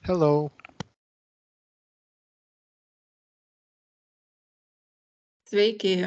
Hello. Sveiki.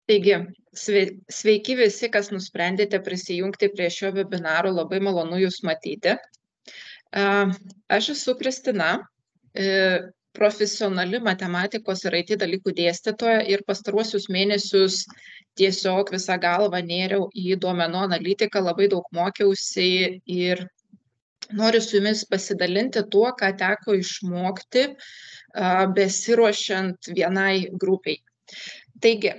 Taigi, sveiki visi, kas nusprendėte prisijungti prie šio webinaro, labai malonu Jūs matyti. Aš esu Kristina, profesionali matematikos ir IT dalykų dėstytoja ir pastaruosius mėnesius tiesiog visą galvą nėriau į duomenų analitiką, labai daug mokiausi ir noriu su Jumis pasidalinti tuo, ką teko išmokti besiruošiant vienai grupiai. Taigi,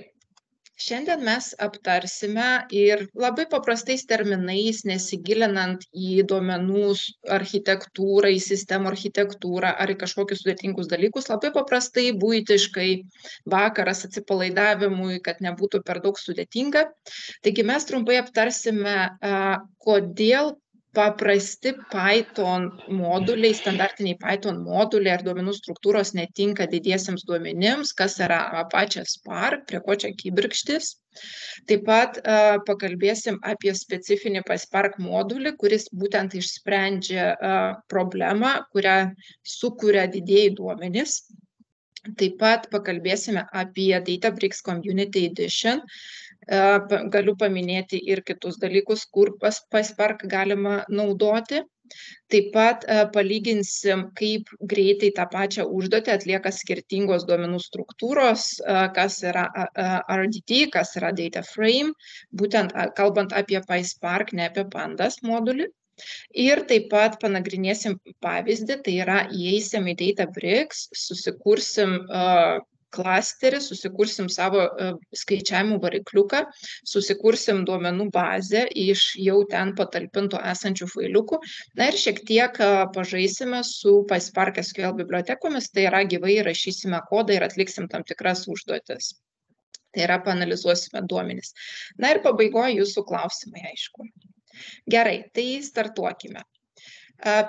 šiandien mes aptarsime ir labai paprastais terminais, nesigilinant į duomenų architektūrą, į sistemų architektūrą ar į kažkokius sudėtingus dalykus, labai paprastai, buitiškai, vakaras atsipalaidavimui, kad nebūtų per daug sudėtinga. Taigi mes trumpai aptarsime, kodėl paprasti Python moduliai, standartiniai Python moduliai ar duomenų struktūros netinka didiesiems duomenims, kas yra Apache Spark, prie ko čia kibirkštis. Taip pat pakalbėsim apie specifinį PySpark modulį, kuris būtent išsprendžia problemą, kurią sukuria didieji duomenys. Taip pat pakalbėsime apie Databricks Community Edition. Galiu paminėti ir kitus dalykus, kur PySpark galima naudoti. Taip pat palyginsim, kaip greitai tą pačią užduotį atlieka skirtingos duomenų struktūros, kas yra RDT, kas yra Data Frame, būtent kalbant apie PySpark, ne apie Pandas modulį. Ir taip pat panagrinėsim pavyzdį, tai yra įeisim į Databricks, susikursim klasterį, susikursim savo skaičiavimų varikliuką, susikursim duomenų bazę iš jau ten patalpintų esančių failiukų. Na ir šiek tiek pažaisime su PySpark SQL bibliotekomis, tai yra gyvai rašysime kodą ir atliksim tam tikras užduotis. Tai yra paanalizuosime duomenis. Na ir pabaigoje jūsų klausimai, aišku. Gerai, tai startuokime.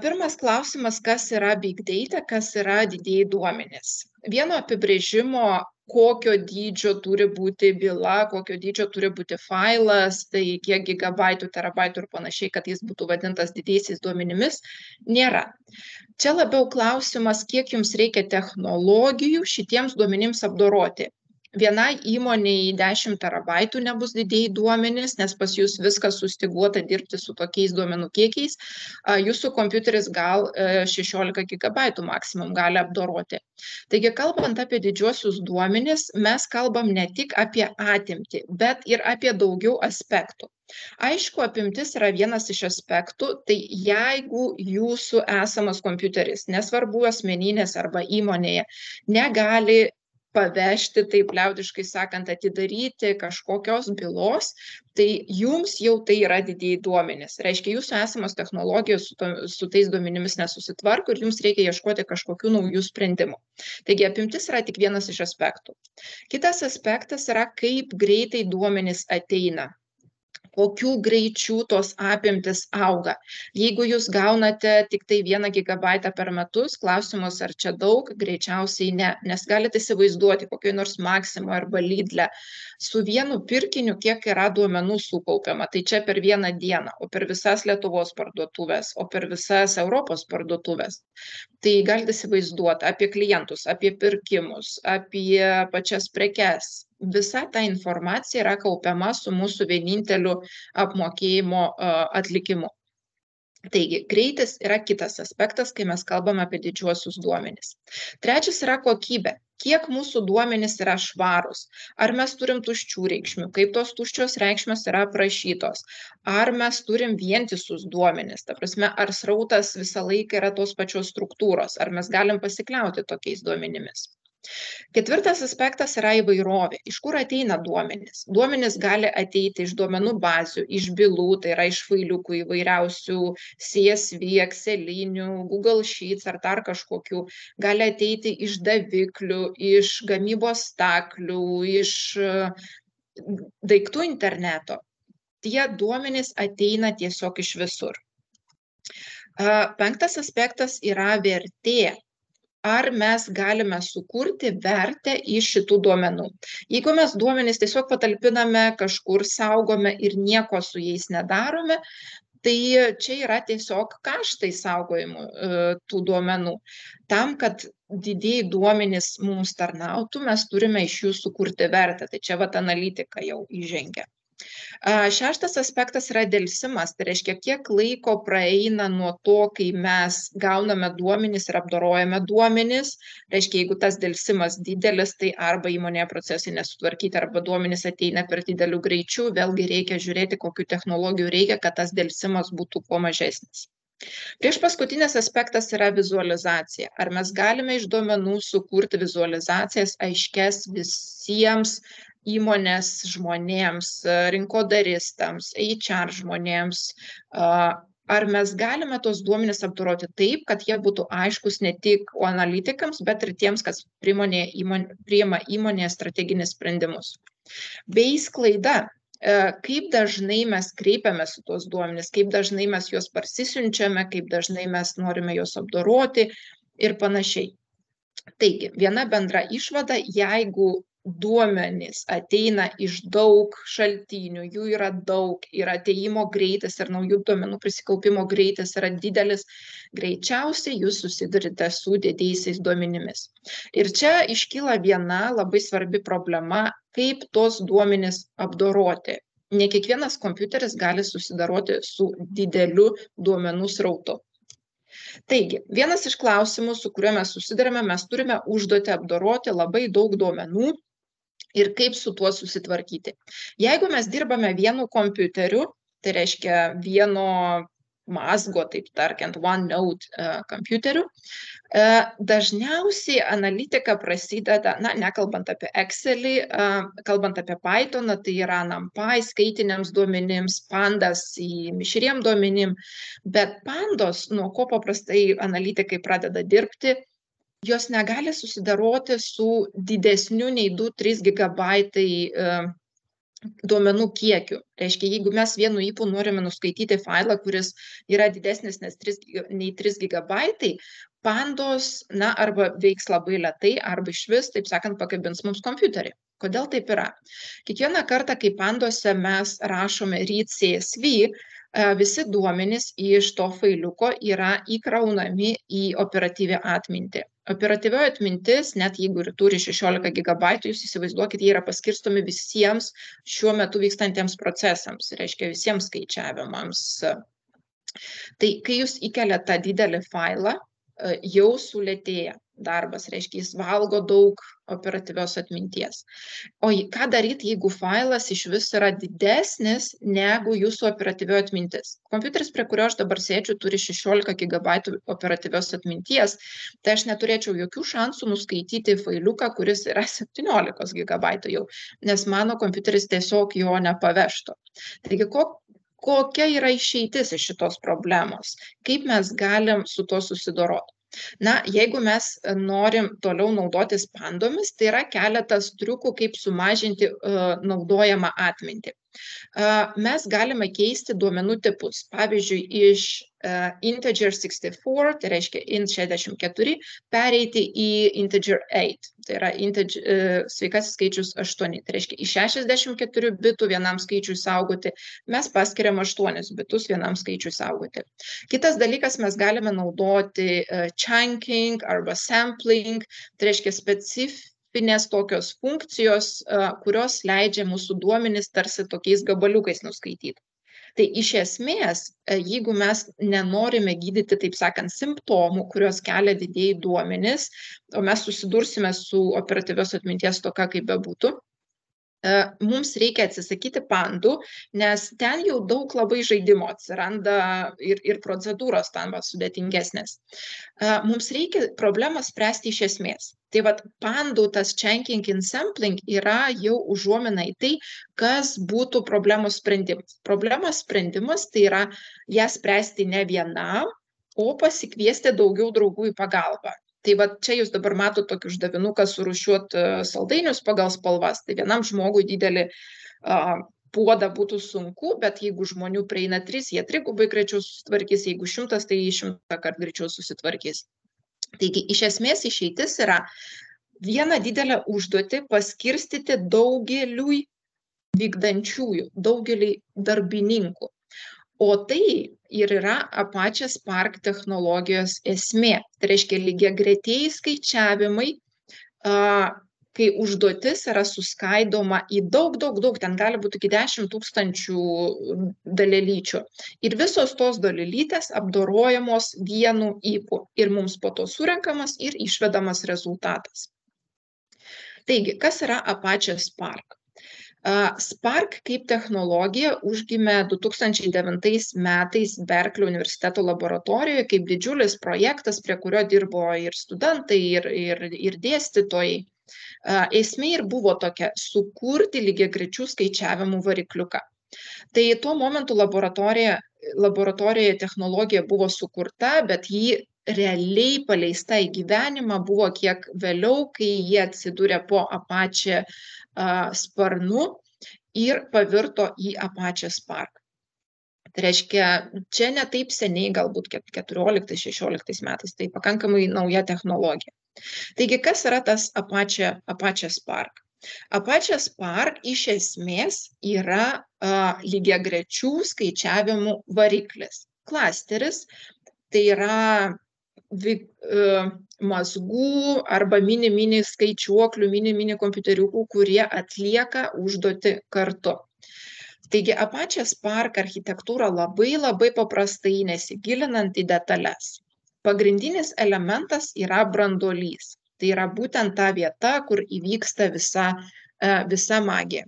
Pirmas klausimas, kas yra Big Data, kas yra didieji duomenys. Vieno apibrėžimo, kokio dydžio turi būti byla, kokio dydžio turi būti failas, tai kiek gigabaitų, terabaitų ir panašiai, kad jis būtų vadintas didiaisiais duomenimis, nėra. Čia labiau klausimas, kiek jums reikia technologijų šitiems duomenims apdoroti. Vienai įmonei 10 terabaitų nebus didieji duomenys, nes pas jūs viskas sustyguota dirbti su tokiais duomenų kiekiais. Jūsų kompiuteris gal 16 gigabaitų maksimum gali apdoroti. Taigi, kalbant apie didžiuosius duomenis, mes kalbam ne tik apie apimtį, bet ir apie daugiau aspektų. Aišku, apimtis yra vienas iš aspektų, tai jeigu jūsų esamas kompiuteris, nesvarbu asmeninės arba įmonėje, negali pavežti, taip liaudiškai sakant, atidaryti kažkokios bylos, tai jums jau tai yra didieji duomenys. Reiškia, jūsų esamos technologijos su tais duomenimis nesusitvarko ir jums reikia ieškoti kažkokių naujų sprendimų. Taigi, apimtis yra tik vienas iš aspektų. Kitas aspektas yra, kaip greitai duomenys ateina. Kokių greičių tos apimtis auga. Jeigu jūs gaunate tik tai 1 gigabaitą per metus, klausimas, ar čia daug, greičiausiai ne, nes galite įsivaizduoti kokioj nors Maximo arba Lidle su vienu pirkiniu, kiek yra duomenų sukaupiama. Tai čia per vieną dieną, o per visas Lietuvos parduotuvės, o per visas Europos parduotuvės. Tai galite įsivaizduoti apie klientus, apie pirkimus, apie pačias prekes. Visa ta informacija yra kaupiama su mūsų vieninteliu apmokėjimo atlikimu. Taigi, greitis yra kitas aspektas, kai mes kalbame apie didžiuosius duomenis. Trečias yra kokybė. Kiek mūsų duomenys yra švarūs? Ar mes turim tuščių reikšmių? Kaip tos tuščios reikšmės yra aprašytos? Ar mes turim vientisus duomenis? Ta prasme, ar srautas visą laiką yra tos pačios struktūros? Ar mes galim pasikliauti tokiais duomenimis? Ketvirtas aspektas yra įvairovė. Iš kur ateina duomenys? Duomenys gali ateiti iš duomenų bazių, iš bylų, tai yra iš failiukų įvairiausių, CSV, Excelinių, Google Sheets ar dar kažkokių. Gali ateiti iš daviklių, iš gamybos staklių, iš daiktų interneto. Tie duomenys ateina tiesiog iš visur. Penktas aspektas yra vertė. Ar mes galime sukurti vertę iš šitų duomenų. Jeigu mes duomenys tiesiog patalpiname, kažkur saugome ir nieko su jais nedarome, tai čia yra tiesiog kaštai saugojimų tų duomenų. Tam, kad didieji duomenys mums tarnautų, mes turime iš jų sukurti vertę. Tai čia vat analitika jau įžengia. Šeštas aspektas yra delsimas, tai reiškia, kiek laiko praeina nuo to, kai mes gauname duomenis ir apdorojame duomenis. Reiškia, jeigu tas delsimas didelis, tai arba įmonėje procesai nesutvarkyti, arba duomenis ateina per didelių greičių, vėlgi reikia žiūrėti, kokių technologijų reikia, kad tas delsimas būtų kuo mažesnis. Prieš paskutinis aspektas yra vizualizacija. Ar mes galime iš duomenų sukurti vizualizacijas aiškes visiems įmonės žmonėms, rinkodaristams, HR žmonėms, ar mes galime tos duomenis apdoroti taip, kad jie būtų aiškus ne tik analitikams, bet ir tiems, kas priima įmonėje strateginius sprendimus. Bei sklaida. Kaip dažnai mes kreipiamės į tuos duomenis, kaip dažnai mes juos parsisiunčiame, kaip dažnai mes norime juos apdoroti ir panašiai. Taigi, viena bendra išvada, jeigu duomenys ateina iš daug šaltinių, jų yra daug ir atėjimo greitis ir naujų duomenų prisikaupimo greitis yra didelis, greičiausiai jūs susidurite su didžiaisiais duomenimis. Ir čia iškyla viena labai svarbi problema, kaip tos duomenys apdoroti. Ne kiekvienas kompiuteris gali susidoroti su dideliu duomenų srautu. Taigi, vienas iš klausimų, su kuriuo mes susidurime, mes turime užduotį apdoroti labai daug duomenų ir kaip su tuo susitvarkyti. Jeigu mes dirbame vienu kompiuteriu, tai reiškia vieno mazgo, taip tarkiant, OneNote kompiuteriu, dažniausiai analitika prasideda, nekalbant apie Excelį, kalbant apie Pythoną, tai yra NumPy skaitiniams duomenims, pandas į mišriem duomenim, bet pandos, nuo ko paprastai analitikai pradeda dirbti, jos negali susidaroti su didesniu nei 2-3 gigabaitai duomenų kiekiu. Reiškia, jeigu mes vienu ypu norime nuskaityti failą, kuris yra didesnis nei 3 gigabaitai, pandos, arba veiks labai lėtai, arba išvis, taip sakant, pakabins mums kompiuterį. Kodėl taip yra? Kiekvieną kartą, kai pandose mes rašome read CSV, visi duomenys iš to failiuko yra įkraunami į operatyvią atmintį. Operatyvioji atmintis, net jeigu ir turi 16 gigabaitų, jūs įsivaizduokit, jie yra paskirstomi visiems šiuo metu vykstantiems procesams, reiškia visiems skaičiavimams. Tai kai jūs įkeliate tą didelį failą, jau sulėtėja darbas, reiškia, jis valgo daug operatyvios atminties. O ką daryti, jeigu failas iš vis yra didesnis negu jūsų operatyvioji atmintis? Kompiuteris, prie kurio aš dabar sėdžiu, turi 16 gigabaitų operatyvios atminties, tai aš neturėčiau jokių šansų nuskaityti failiuką, kuris yra 17 gigabaitų jau, nes mano kompiuteris tiesiog jo nepavežtų. Taigi, kokia yra išeitis iš šitos problemos? Kaip mes galim su to susidoroti? Jeigu mes norim toliau naudotis pandomis, tai yra keletas triukų, kaip sumažinti naudojamą atmintį. Mes galime keisti duomenų tipus. Pavyzdžiui, iš integer 64, tai reiškia int 64, pereiti į integer 8, tai yra sveikasis skaičius 8, tai reiškia iš 64 bitų vienam skaičiui saugoti, mes paskiriam 8 bitus vienam skaičiui saugoti. Kitas dalykas, mes galime naudoti chunking arba sampling, tai reiškia specifinės tokios funkcijos, kurios leidžia mūsų duomenis tarsi tokiais gabaliukais nuskaityti. Tai iš esmės, jeigu mes nenorime gydyti, taip sakant, simptomų, kurios kelia didieji duomenys, o mes susidursime su operatyvios atminties stoka, kaip bebūtų, mums reikia atsisakyti pandų, nes ten jau daug labai žaidimo atsiranda ir procedūros tampa sudėtingesnės. Mums reikia problemą spręsti iš esmės. Tai pandų tas chunking and sampling yra jau užuomina į tai, kas būtų problemos sprendimas. Problemos sprendimas tai yra ją spręsti ne vienam, o pasikviesti daugiau draugų į pagalbą. Tai čia jūs dabar matote tokį uždavinuką surūšiuoti saldainius pagal spalvas. Tai vienam žmogui didelį puodą būtų sunku, bet jeigu žmonių prieina 3, jie 3 greičiau susitvarkys, jeigu 100, tai 100 kart greičiau susitvarkys. Taigi, iš esmės išeitis yra vieną didelę užduotį paskirstyti daugeliui vykdančiųjų, daugeliui darbininkų. O tai ir yra Apache Spark technologijos esmė. Tai reiškia lygiagretieji skaičiavimai, kai užduotis yra suskaidoma į daug, ten gali būti iki 10 000 dalelyčių. Ir visos tos dalelytės apdorojamos vienu ypu. Ir mums po to surenkamas ir išvedamas rezultatas. Taigi, kas yra Apache Spark? Spark kaip technologija užgimė 2009 metais Berklio universiteto laboratorijoje kaip didžiulis projektas, prie kurio dirbo ir studentai, ir dėstytojai. Esmė ir buvo tokia - sukurti lygiagrečių skaičiavimų varikliuką. Tai tuo momentu laboratorijoje technologija buvo sukurta, bet ji realiai paleista į gyvenimą buvo kiek vėliau, kai jie atsidūrė po Apache sparnu ir pavirto į Apache Spark. Tai reiškia, čia ne taip seniai, galbūt 14-16 metais, tai pakankamai nauja technologija. Taigi, kas yra tas Apache Spark? Apache Spark iš esmės yra lygiagrečių skaičiavimų variklis. Klasteris tai yra mazgų arba mini skaičiuoklių, mini kompiuteriukų, kurie atlieka užduotį kartu. Taigi Apache Spark architektūra labai paprastai, nesigilinant į detalės. Pagrindinis elementas yra branduolys. Tai yra būtent ta vieta, kur įvyksta visa magija.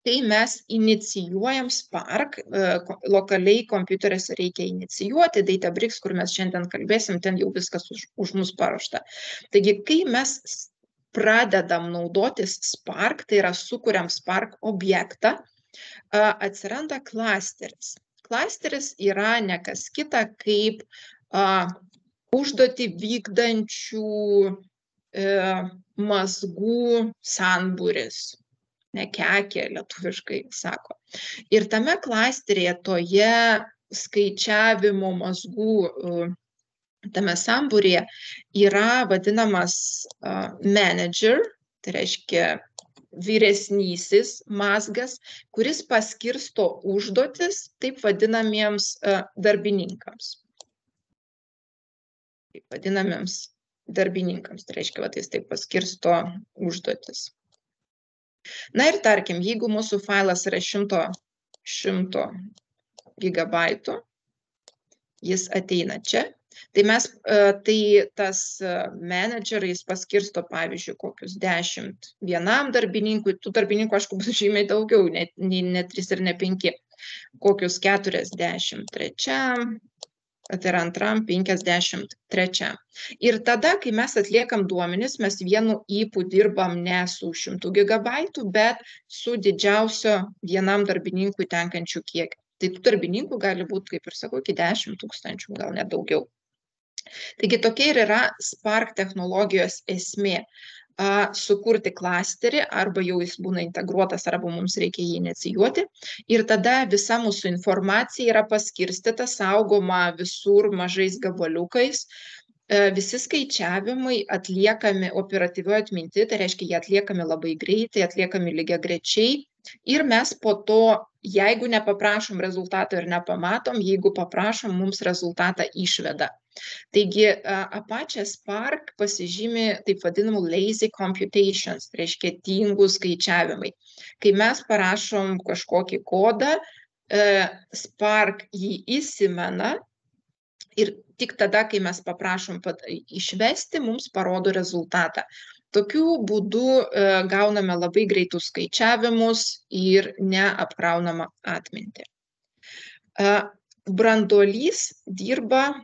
Kai mes inicijuojam Spark, lokaliai kompiuteriuose reikia inicijuoti, Databricks, kur mes šiandien kalbėsim, ten jau viskas už mus paruošta. Taigi, kai mes pradedam naudotis Spark, tai yra sukuriam Spark objektą, atsiranda klasteris. Klasteris yra ne kas kita kaip užduotį vykdančių mazgų sambūris. Nekekė lietuviškai sako. Ir tame klasteryje, toje skaičiavimo mazgų, tame sambūryje yra vadinamas manager, tai reiškia vyresnysis mazgas, kuris paskirsto užduotis taip vadinamiems darbininkams. Tai reiškia, jis taip paskirsto užduotis. Na ir tarkim, jeigu mūsų failas yra 100 gigabaitų, jis ateina čia, tai tas menedžeris paskirsto, pavyzdžiui, kokius 10 vienam darbininkui, tų darbininkų, aišku, bus žymiai daugiau, ne 3 ir ne 5, kokius 40 trečiam, tai yra antram, 53. Ir tada, kai mes atliekam duomenis, mes vienu ypu dirbam ne su 100 gigabaitų, bet su didžiausio vienam darbininkui tenkančiu kiekiu. Tai tų darbininkų gali būti, kaip ir sakau, iki 10 000, gal net daugiau. Taigi tokia ir yra Spark technologijos esmė. Sukurti klasterį, arba jau jis būna integruotas, arba mums reikia jį inicijuoti. Ir tada visa mūsų informacija yra paskirstyta, saugoma visur mažais gabaliukais. Visi skaičiavimai atliekami operatyvioje atminty, tai reiškia, jie atliekami labai greitai, atliekami lygiagrečiai. Ir mes po to, jeigu nepaprašom rezultato ir nepamatom, jeigu paprašom, mums rezultatą išveda. Taigi Apache Spark pasižymi taip vadinamų lazy computations, tai reiškia tingų skaičiavimai. Kai mes parašom kažkokį kodą, Spark jį įsimena ir tik tada, kai mes paprašom išvesti, mums parodo rezultatą. Tokiu būdu gauname labai greitus skaičiavimus ir neapkraunamą atmintį. Branduolys dirba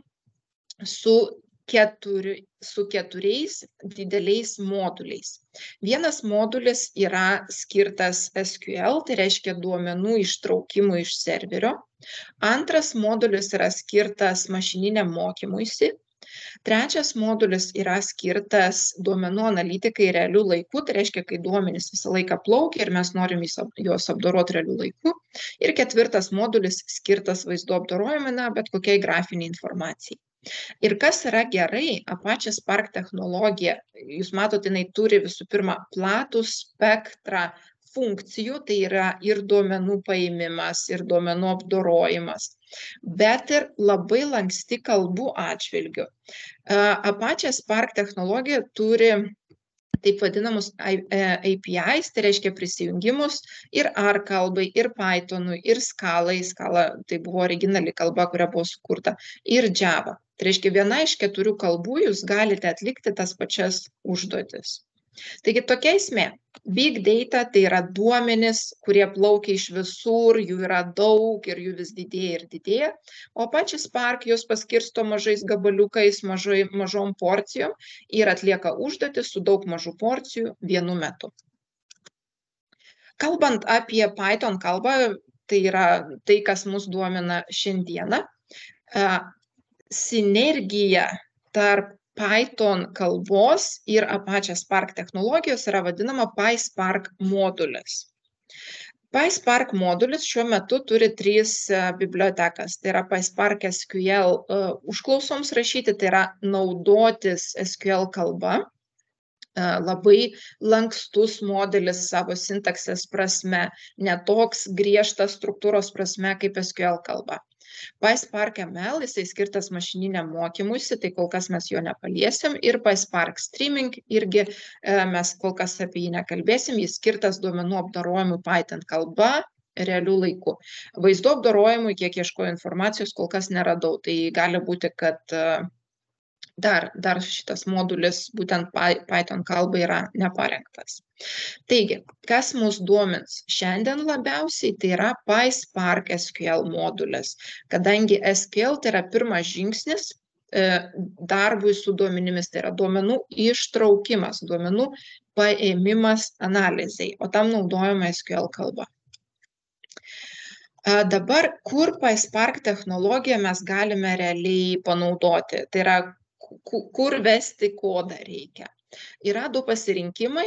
su keturiais dideliais moduliais. Vienas modulis yra skirtas SQL, tai reiškia duomenų ištraukimui iš serverio. Antras modulis yra skirtas mašininiam mokymuisi. Trečias modulis yra skirtas duomenų analitikai realių laikų, tai reiškia, kai duomenys visą laiką plaukia ir mes norim juos apdoroti realių laikų. Ir ketvirtas modulis skirtas vaizdo apdorojimui, bet kokiai grafiniai informacijai. Ir kas yra gerai, Apache Spark technologija, jūs matote, jinai turi visų pirma platų spektrą funkcijų, tai yra ir duomenų paėmimas, ir duomenų apdorojimas, bet ir labai lanksti kalbų atžvilgiu. Apache Spark technologija turi taip vadinamus APIs, tai reiškia prisijungimus ir R kalbai, ir Pythonui, ir Scalai. Scala tai buvo originali kalba, kuria buvo sukurta, ir Java. Tai reiškia, viena iš 4 kalbų jūs galite atlikti tas pačias užduotis. Taigi tokia esmė. Big data tai yra duomenys, kurie plaukia iš visur, jų yra daug ir jų vis didėja ir didėja. O Apache Spark jos paskirsto mažais gabaliukais, mažom porcijom ir atlieka užduotis su daug mažų porcijų vienu metu. Kalbant apie Python kalbą, tai yra tai, kas mus domina šiandieną, sinergija tarp Python kalbos ir Apache Spark technologijos yra vadinama PySpark modulis. PySpark modulis šiuo metu turi 3 bibliotekas. Tai yra PySpark SQL užklausoms rašyti, tai yra naudotis SQL kalba. labai lankstus modelis savo sintaksės prasme, ne toks griežtas struktūros prasme kaip SQL kalba. PySpark ML, jisai skirtas mašininiam mokymuisi, tai kol kas mes jo nepaliesim, ir PySpark Streaming irgi mes kol kas apie jį nekalbėsim, jis skirtas duomenų apdorojimui Python kalba realių laikų. Vaizdo apdorojimui, kiek ieškoju informacijos, kol kas neradau, tai gali būti, kad dar šitas modulis būtent Python kalbai yra neparengtas. Taigi, kas mus domins šiandien labiausiai, tai yra PySpark SQL modulis, kadangi SQL tai yra pirmas žingsnis darbui su duomenimis, tai yra duomenų ištraukimas, duomenų paėmimas analizai, o tam naudojama SQL kalba. Dabar, kur PySpark technologiją mes galime realiai panaudoti, tai yra kur vesti kodą reikia. Yra du pasirinkimai,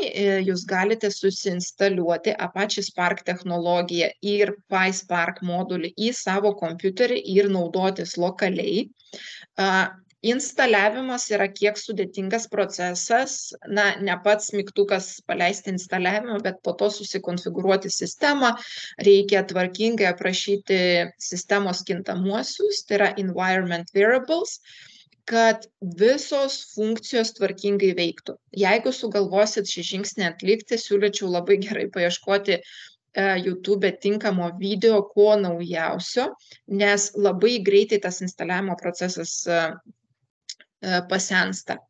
jūs galite susiinstaliuoti Apache Spark technologiją ir PySpark modulį į savo kompiuterį ir naudotis lokaliai. Instaliavimas yra kiek sudėtingas procesas, ne pats mygtukas paleisti instaliavimą, bet po to susikonfigūruoti sistemą, reikia tvarkingai aprašyti sistemos kintamuosius, tai yra environment variables, kad visos funkcijos tvarkingai veiktų. Jeigu sugalvosit šį žingsnį atlikti, siūlyčiau labai gerai paieškoti YouTube tinkamo video kuo naujausio, nes labai greitai tas instaliavimo procesas pasensta.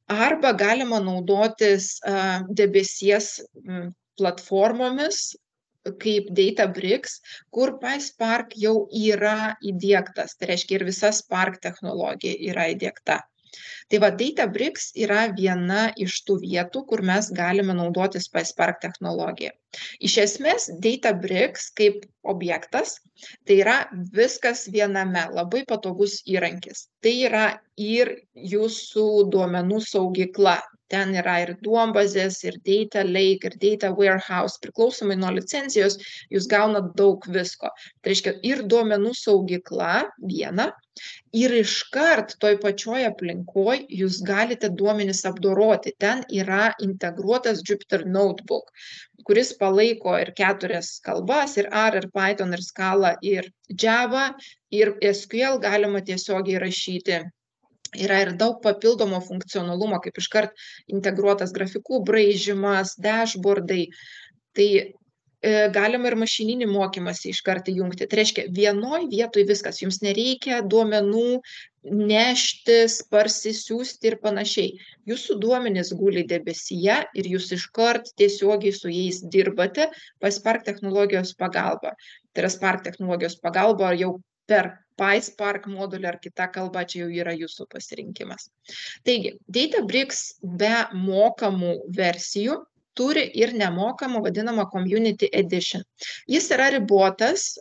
Arba galima naudotis debesies platformomis, kaip Databricks, kur PySpark jau yra įdiegtas, tai reiškia ir visa Spark technologija yra įdiegta. Tai va, Databricks yra viena iš tų vietų, kur mes galime naudotis PySpark technologiją. Iš esmės, Databricks kaip objektas, tai yra viskas viename, labai patogus įrankis. Tai yra ir jūsų duomenų saugykla. Ten yra ir duombazės, ir data lake, ir data warehouse. Priklausomai nuo licencijos, jūs gaunat daug visko. Tai reiškia ir duomenų saugykla viena, ir iškart toj pačioj aplinkoj jūs galite duomenis apdoroti. Ten yra integruotas Jupyter Notebook, kuris palaiko ir 4 kalbas, ir R, ir Python, ir Scala, ir Java, ir SQL galima tiesiogiai rašyti. Yra ir daug papildomo funkcionalumo, kaip iškart integruotas grafikų braižymas, dashboardai. Tai galima ir mašininį mokymąsi iškart įjungti. Tai reiškia, vienoj vietoj viskas, jums nereikia duomenų neštis, parsisiųsti ir panašiai. Jūsų duomenys guli debesyje ir jūs iškart tiesiogiai su jais dirbate PySpark technologijos pagalba. Tai yra Spark technologijos pagalba jau per PySpark modulį ar kita kalba, čia jau yra jūsų pasirinkimas. Taigi, Databricks be mokamų versijų turi ir nemokamą vadinamą Community Edition. Jis yra ribotas,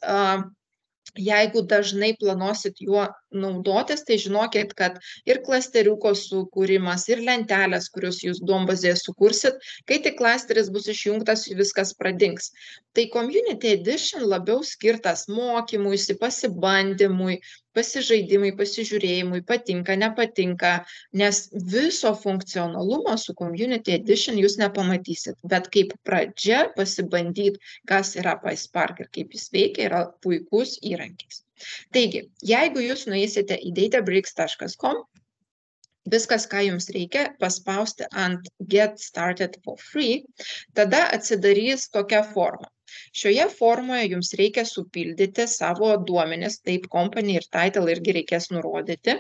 jeigu dažnai planuosit juo naudotis, tai žinokit, kad ir klasteriuko sukūrimas, ir lentelės, kurios jūs duombazėje sukursit, kai tik klasteris bus išjungtas, viskas pradings. Tai Community Edition labiau skirtas mokymuisi, pasibandymui, pasižaidimui, pasižiūrėjimui, patinka, nepatinka, nes viso funkcionalumo su Community Edition jūs nepamatysit, bet kaip pradžia pasibandyti, kas yra PySpark ir kaip jis veikia, yra puikus įrankis. Taigi, jeigu jūs nueisite į databricks.com, viskas, ką jums reikia, paspausti ant Get Started for Free, tada atsidarys tokia forma. Šioje formoje jums reikia supildyti savo duomenis, taip company ir title irgi reikės nurodyti,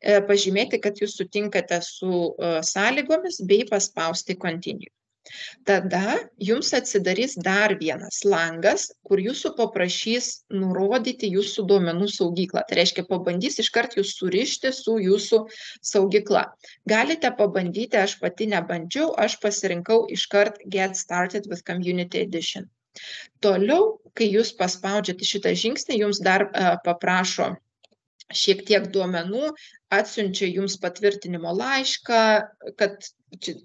pažymėti, kad jūs sutinkate su sąlygomis bei paspausti Continue. Tada jums atsidarys dar vienas langas, kur jūsų paprašys nurodyti jūsų duomenų saugyklą. Tai reiškia, pabandys iškart jūs surišti su jūsų saugykla. Galite pabandyti, aš pati nebandžiau, aš pasirinkau iškart Get Started with Community Edition. Toliau, kai jūs paspaudžiate šitą žingsnį, jums dar paprašo šiek tiek duomenų, atsiunčia jums patvirtinimo laišką, kad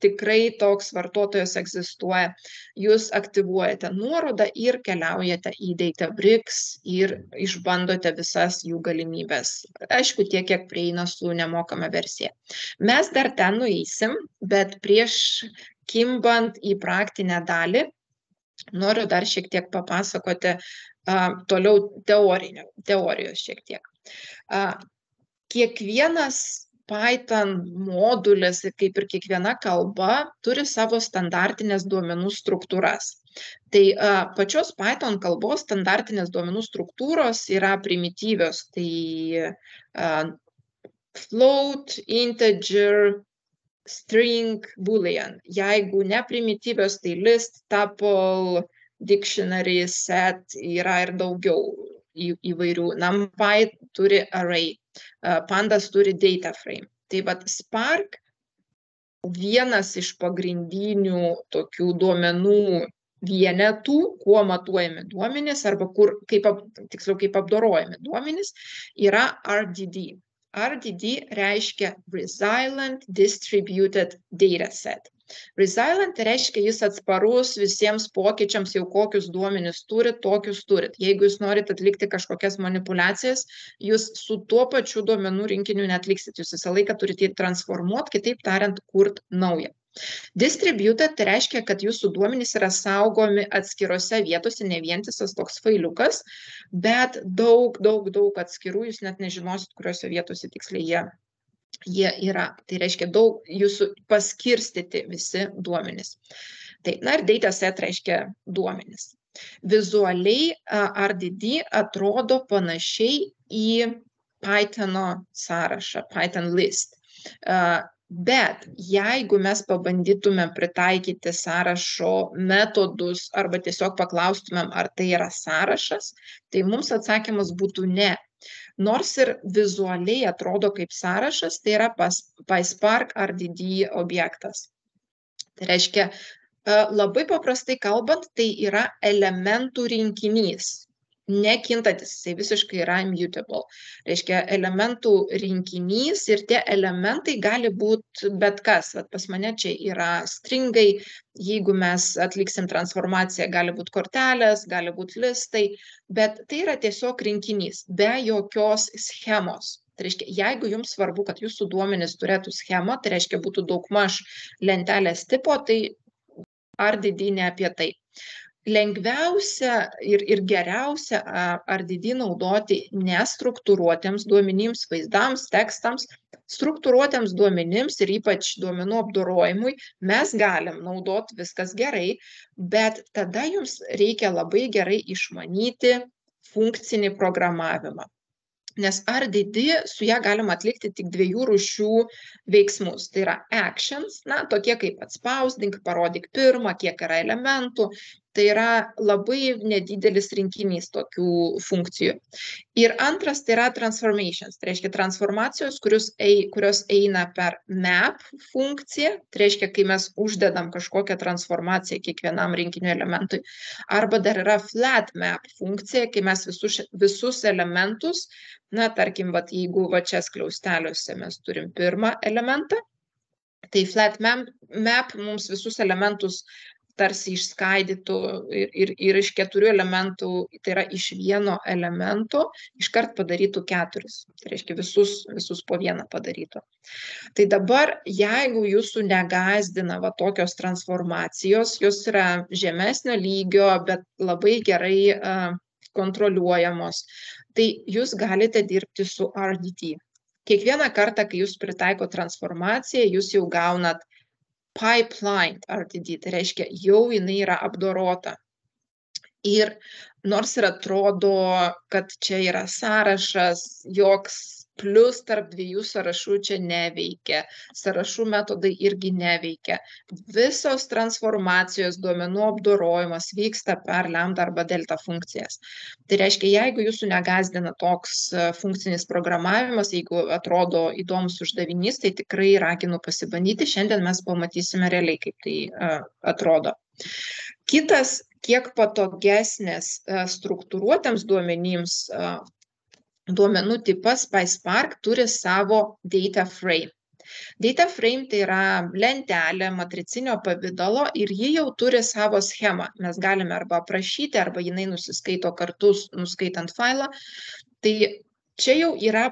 tikrai toks vartotojas egzistuoja. Jūs aktyvuojate nuorodą ir keliaujate į Databricks ir išbandote visas jų galimybės. Aišku, tiek, kiek prieina su nemokama versija. Mes dar ten nueisim, bet prieš kimbant į praktinę dalį, noriu dar šiek tiek papasakoti toliau teorijos šiek tiek. Kiekvienas Python modulis, kaip ir kiekviena kalba, turi savo standartinės duomenų struktūras. Tai pačios Python kalbos standartinės duomenų struktūros yra primityvios. Tai float, integer, string, boolean. Jeigu ne primityvios, tai list, tuple, dictionary, set, yra ir daugiau įvairių. NumPy turi array, Pandas turi data frame. Tai vat Spark vienas iš pagrindinių tokių duomenų vienetų, kuo matuojami duomenys arba kaip apdorojami duomenys, yra RDD. RDD reiškia Resilient Distributed Dataset. Resilient reiškia, jis atsparus visiems pokyčiams, jau kokius duomenis turit, tokius turit. Jeigu jūs norit atlikti kažkokias manipulacijas, jūs su tuo pačiu duomenų rinkiniu neatliksit. Jūs visą laiką turite jį transformuoti, kitaip tariant, kurt naują. Distributed tai reiškia, kad jūsų duomenys yra saugomi atskirose vietose, ne vientisas toks failiukas, bet daug atskirų, jūs net nežinosit, kuriuose vietose tiksliai jie yra. Tai reiškia daug jūsų paskirstyti visi duomenys. Tai, ir dataset reiškia duomenys. Vizualiai RDD atrodo panašiai į Pythono sąrašą, Python list. Bet jeigu mes pabandytume pritaikyti sąrašo metodus arba tiesiog paklaustumėm, ar tai yra sąrašas, tai mums atsakymas būtų ne. Nors ir vizualiai atrodo kaip sąrašas, tai yra PySpark RDD objektas. Tai reiškia, labai paprastai kalbant, tai yra elementų rinkinys. Nekintantis, jisai visiškai yra immutable. Reiškia, elementų rinkinys ir tie elementai gali būti bet kas. Vat pas mane čia yra stringai, jeigu mes atliksim transformaciją, gali būti kortelės, gali būti listai, bet tai yra tiesiog rinkinys, be jokios schemos. Tai reiškia, jeigu jums svarbu, kad jūsų duomenys turėtų schemą, tai reiškia, būtų daugmaž lentelės tipo, tai RDD ne apie tai. Lengviausia ir geriausia RDD naudoti nestruktūruotiems duomenims, vaizdams, tekstams. Struktūruotiems duomenims ir ypač duomenų apdorojimui mes galim naudoti viskas gerai, bet tada jums reikia labai gerai išmanyti funkcinį programavimą. Nes RDD su ją galima atlikti tik dviejų rūšių veiksmus. Tai yra actions, tokie kaip atspausdink, parodyk pirmą, kiek yra elementų. Tai yra labai nedidelis rinkinys tokių funkcijų. Ir antras tai yra transformations. Tai reiškia transformacijos, kurios eina per map funkciją. Tai reiškia, kai mes uždedam kažkokią transformaciją kiekvienam rinkinio elementui. Arba dar yra flat map funkcija, kai mes visus elementus, tarkim, jeigu čia skliausteliuose mes turim pirmą elementą, tai flat map mums visus elementus tarsi išskaidytų ir iš 4 elementų, tai yra iš vieno elemento, iškart padarytų 4. Tai reiškia visus po vieną padarytų. Tai dabar, jeigu jūsų negąsdina tokios transformacijos, jos yra žemesnio lygio, bet labai gerai kontroliuojamos, tai jūs galite dirbti su RDD. Kiekvieną kartą, kai jūs pritaiko transformaciją, jūs jau gaunat pipeline RDD, tai reiškia, jau jinai yra apdorota. Ir nors ir atrodo, kad čia yra sąrašas, joks plius tarp dviejų sąrašų čia neveikia, sąrašų metodai irgi neveikia. Visos transformacijos, duomenų apdorojimas vyksta per lambda arba delta funkcijas. Tai reiškia, jeigu jūsų negąsdina toks funkcinis programavimas, jeigu atrodo įdomus uždavinys, tai tikrai raginu pasibandyti. Šiandien mes pamatysime realiai, kaip tai atrodo. Kitas, kiek patogesnės struktūruotiems duomenims duomenų tipas PySpark turi savo data frame. Data frame tai yra lentelė matricinio pavidalo ir ji jau turi savo schemą. Mes galime arba aprašyti, arba jinai nusiskaito kartu nuskaitant failą. Tai čia jau yra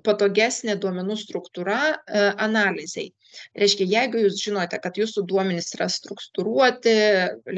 patogesnė duomenų struktūra analizai. Reiškia, jeigu jūs žinote, kad jūsų duomenys yra struktūruoti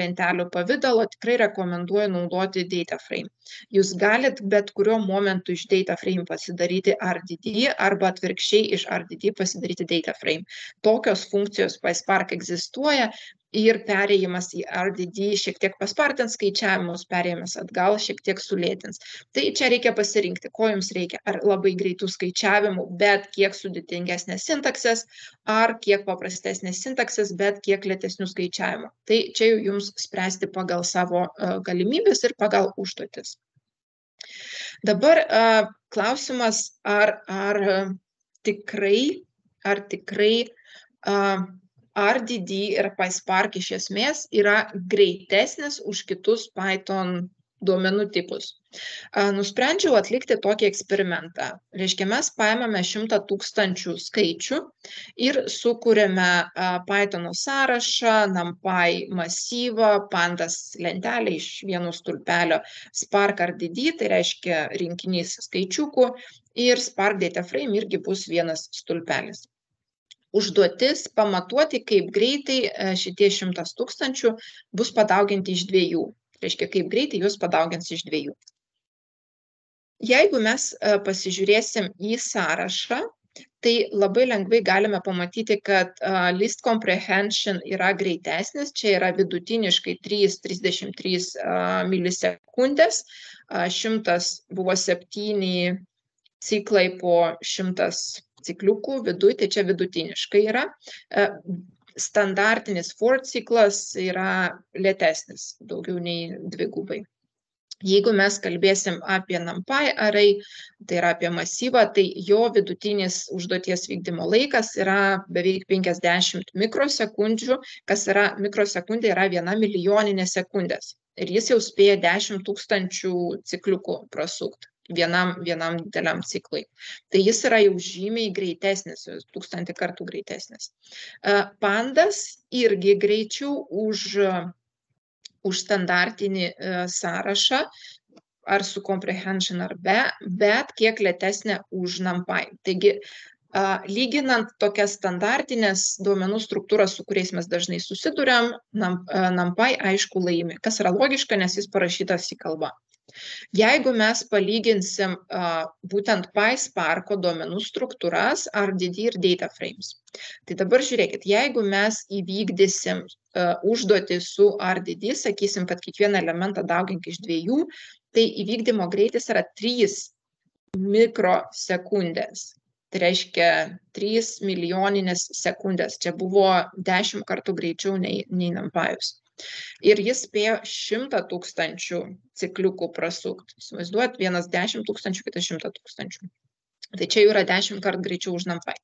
lentelių pavidalo, tikrai rekomenduoju naudoti data frame. Jūs galit bet kuriuo momentu iš data frame pasidaryti RDD arba atvirkščiai iš RDD pasidaryti data frame. Tokios funkcijos PySpark egzistuoja. Ir perėjimas į RDD šiek tiek paspartins skaičiavimus, perėjimas atgal šiek tiek sulėtins. Tai čia reikia pasirinkti, ko jums reikia. Ar labai greitų skaičiavimų, bet kiek sudėtingesnės sintaksės, ar kiek paprastesnės sintaksės, bet kiek lėtesnių skaičiavimų. Tai čia jau jums spręsti pagal savo galimybės ir pagal užduotis. Dabar klausimas, ar tikrai RDD ir PySpark iš esmės yra greitesnis už kitus Python duomenų tipus. Nusprendžiau atlikti tokį eksperimentą. Reiškia, mes paimame 100 000 skaičių ir sukūrėme Pythono sąrašą, NumPy masyvą, pandas lentelę iš vieno stulpelio, Spark RDD, tai reiškia rinkinys skaičiukų, ir Spark Data Frame irgi bus vienas stulpelis. Užduotis pamatuoti, kaip greitai šitie 100 000 bus padauginti iš 2. Reiškia, kaip greitai juos padaugins iš 2. Jeigu mes pasižiūrėsim į sąrašą, tai labai lengvai galime pamatyti, kad list comprehension yra greitesnis. Čia yra vidutiniškai 3,33 milisekundės. 100 buvo 7 ciklai po 100 cikliukų viduj, tai čia vidutiniškai yra. Standartinis for ciklas yra lėtesnis, daugiau nei 2. Jeigu mes kalbėsim apie NumPy array, tai yra apie masyvą, tai jo vidutinis užduoties vykdymo laikas yra beveik 50 mikrosekundžių, kas yra mikrosekundė yra 1 milijoninė sekundės. Ir jis jau spėja 10 000 cikliukų prasukti vienam dideliam ciklui. Tai jis yra jau žymiai greitesnis, 1000 kartų greitesnis. Pandas irgi greičiau už standartinį sąrašą, ar su comprehension ar be, bet kiek lėtesnė už NumPy. Taigi, lyginant tokias standartinės duomenų struktūras, su kuriais mes dažnai susiduriam, NumPy aišku laimi, kas yra logiška, nes jis parašytas į kalbą. Jeigu mes palyginsim būtent PySparko duomenų struktūras, RDD ir data frames. Tai dabar žiūrėkit, jeigu mes įvykdysim užduotį su RDD, sakysim, kad kiekvieną elementą daugink iš 2, tai įvykdymo greitis yra 3 mikrosekundės. Tai reiškia 3 milijoninės sekundės. Čia buvo 10 kartų greičiau nei NumPy'us. Ir jis spėjo 100 000 cikliukų prasukti. Įsivaizduojat, vienas 10 000, kitas 100 000. Tai čia yra 10 kartų greičiau už NumPy.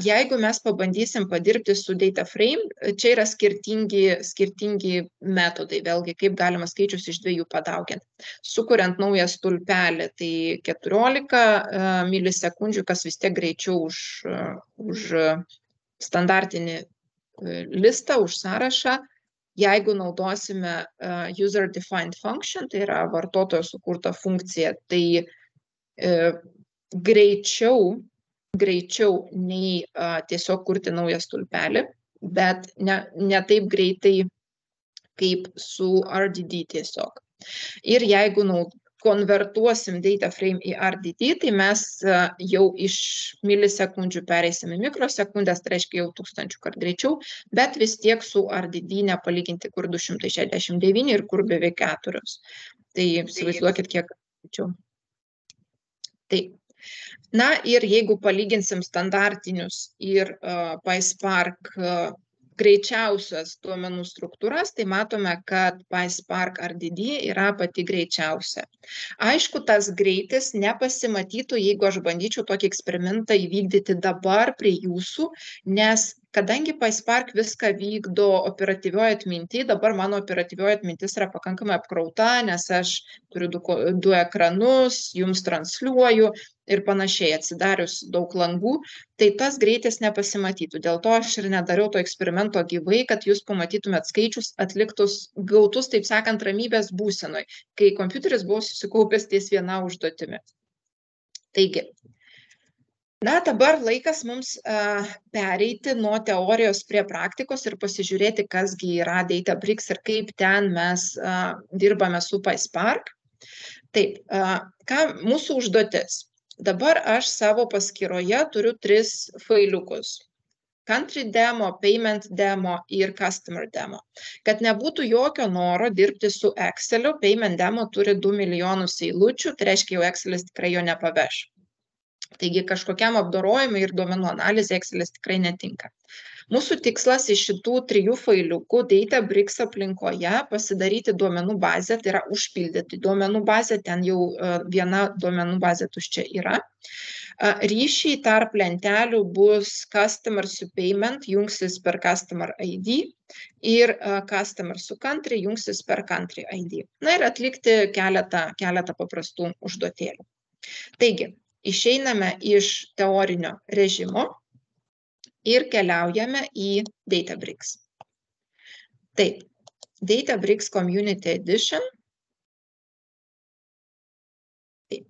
Jeigu mes pabandysim padirbti su data frame, čia yra skirtingi metodai, vėlgi, kaip galima skaičius iš 2 padauginti. Sukuriant naują stulpelį, tai 14 milisekundžių, kas vis tiek greičiau už standartinį listą, už sąrašą. Jeigu naudosime user defined function, tai yra vartotojo sukurta funkcija, tai greičiau nei tiesiog kurti naują stulpelį, bet ne taip greitai kaip su RDD tiesiog. Ir jeigu konvertuosim data frame į RDD, tai mes jau iš milisekundžių pereisim į mikrosekundės, tai reiškia jau 1000 kartų greičiau, bet vis tiek su RDD nepalyginti, kur 269 ir kur beveik 4. Tai įsivaizduokit, kiek greičiau. Taip. Na ir jeigu palyginsim standartinius ir PySpark greičiausias duomenų struktūras, tai matome, kad PySpark RDD yra pati greičiausia. Aišku, tas greitis nepasimatytų, jeigu aš bandyčiau tokį eksperimentą įvykdyti dabar prie jūsų, nes kadangi PySpark viską vykdo operatyvioje atmintyje, dabar mano operatyvioji atmintis yra pakankamai apkrauta, nes aš turiu du ekranus, jums transliuoju ir panašiai, atsidarius daug langų, tai tas greitis nepasimatytų. Dėl to aš ir nedariau to eksperimento gyvai, kad jūs pamatytumėt skaičius atliktus, gautus, taip sakant, ramybės būsenoj, kai kompiuteris buvo susikaupęs ties viena užduotimi. Taigi, dabar laikas mums pereiti nuo teorijos prie praktikos ir pasižiūrėti, kasgi yra Databricks ir kaip ten mes dirbame su PySpark. Taip, ką mūsų užduotis? Dabar aš savo paskyroje turiu 3 failiukus. Country demo, payment demo ir customer demo. Kad nebūtų jokio noro dirbti su Exceliu, payment demo turi 2 milijonus eilučių, tai reiškia, jau Excelis tikrai jo nepaveš. Taigi kažkokiam apdorojimui ir duomenų analizė Excelis tikrai netinka. Mūsų tikslas iš šitų 3 failiukų Databricks aplinkoje pasidaryti duomenų bazę, tai yra užpildyti duomenų bazę, ten jau viena duomenų bazė tuščia yra. Ryšiai tarp lentelių bus customer su payment, jungsis per customer ID ir customer su country, jungsis per country ID. Na ir atlikti keletą paprastų užduotėlių. Taigi, išeiname iš teorinio režimo ir keliaujame į Databricks. Taip, Databricks Community Edition. Taip.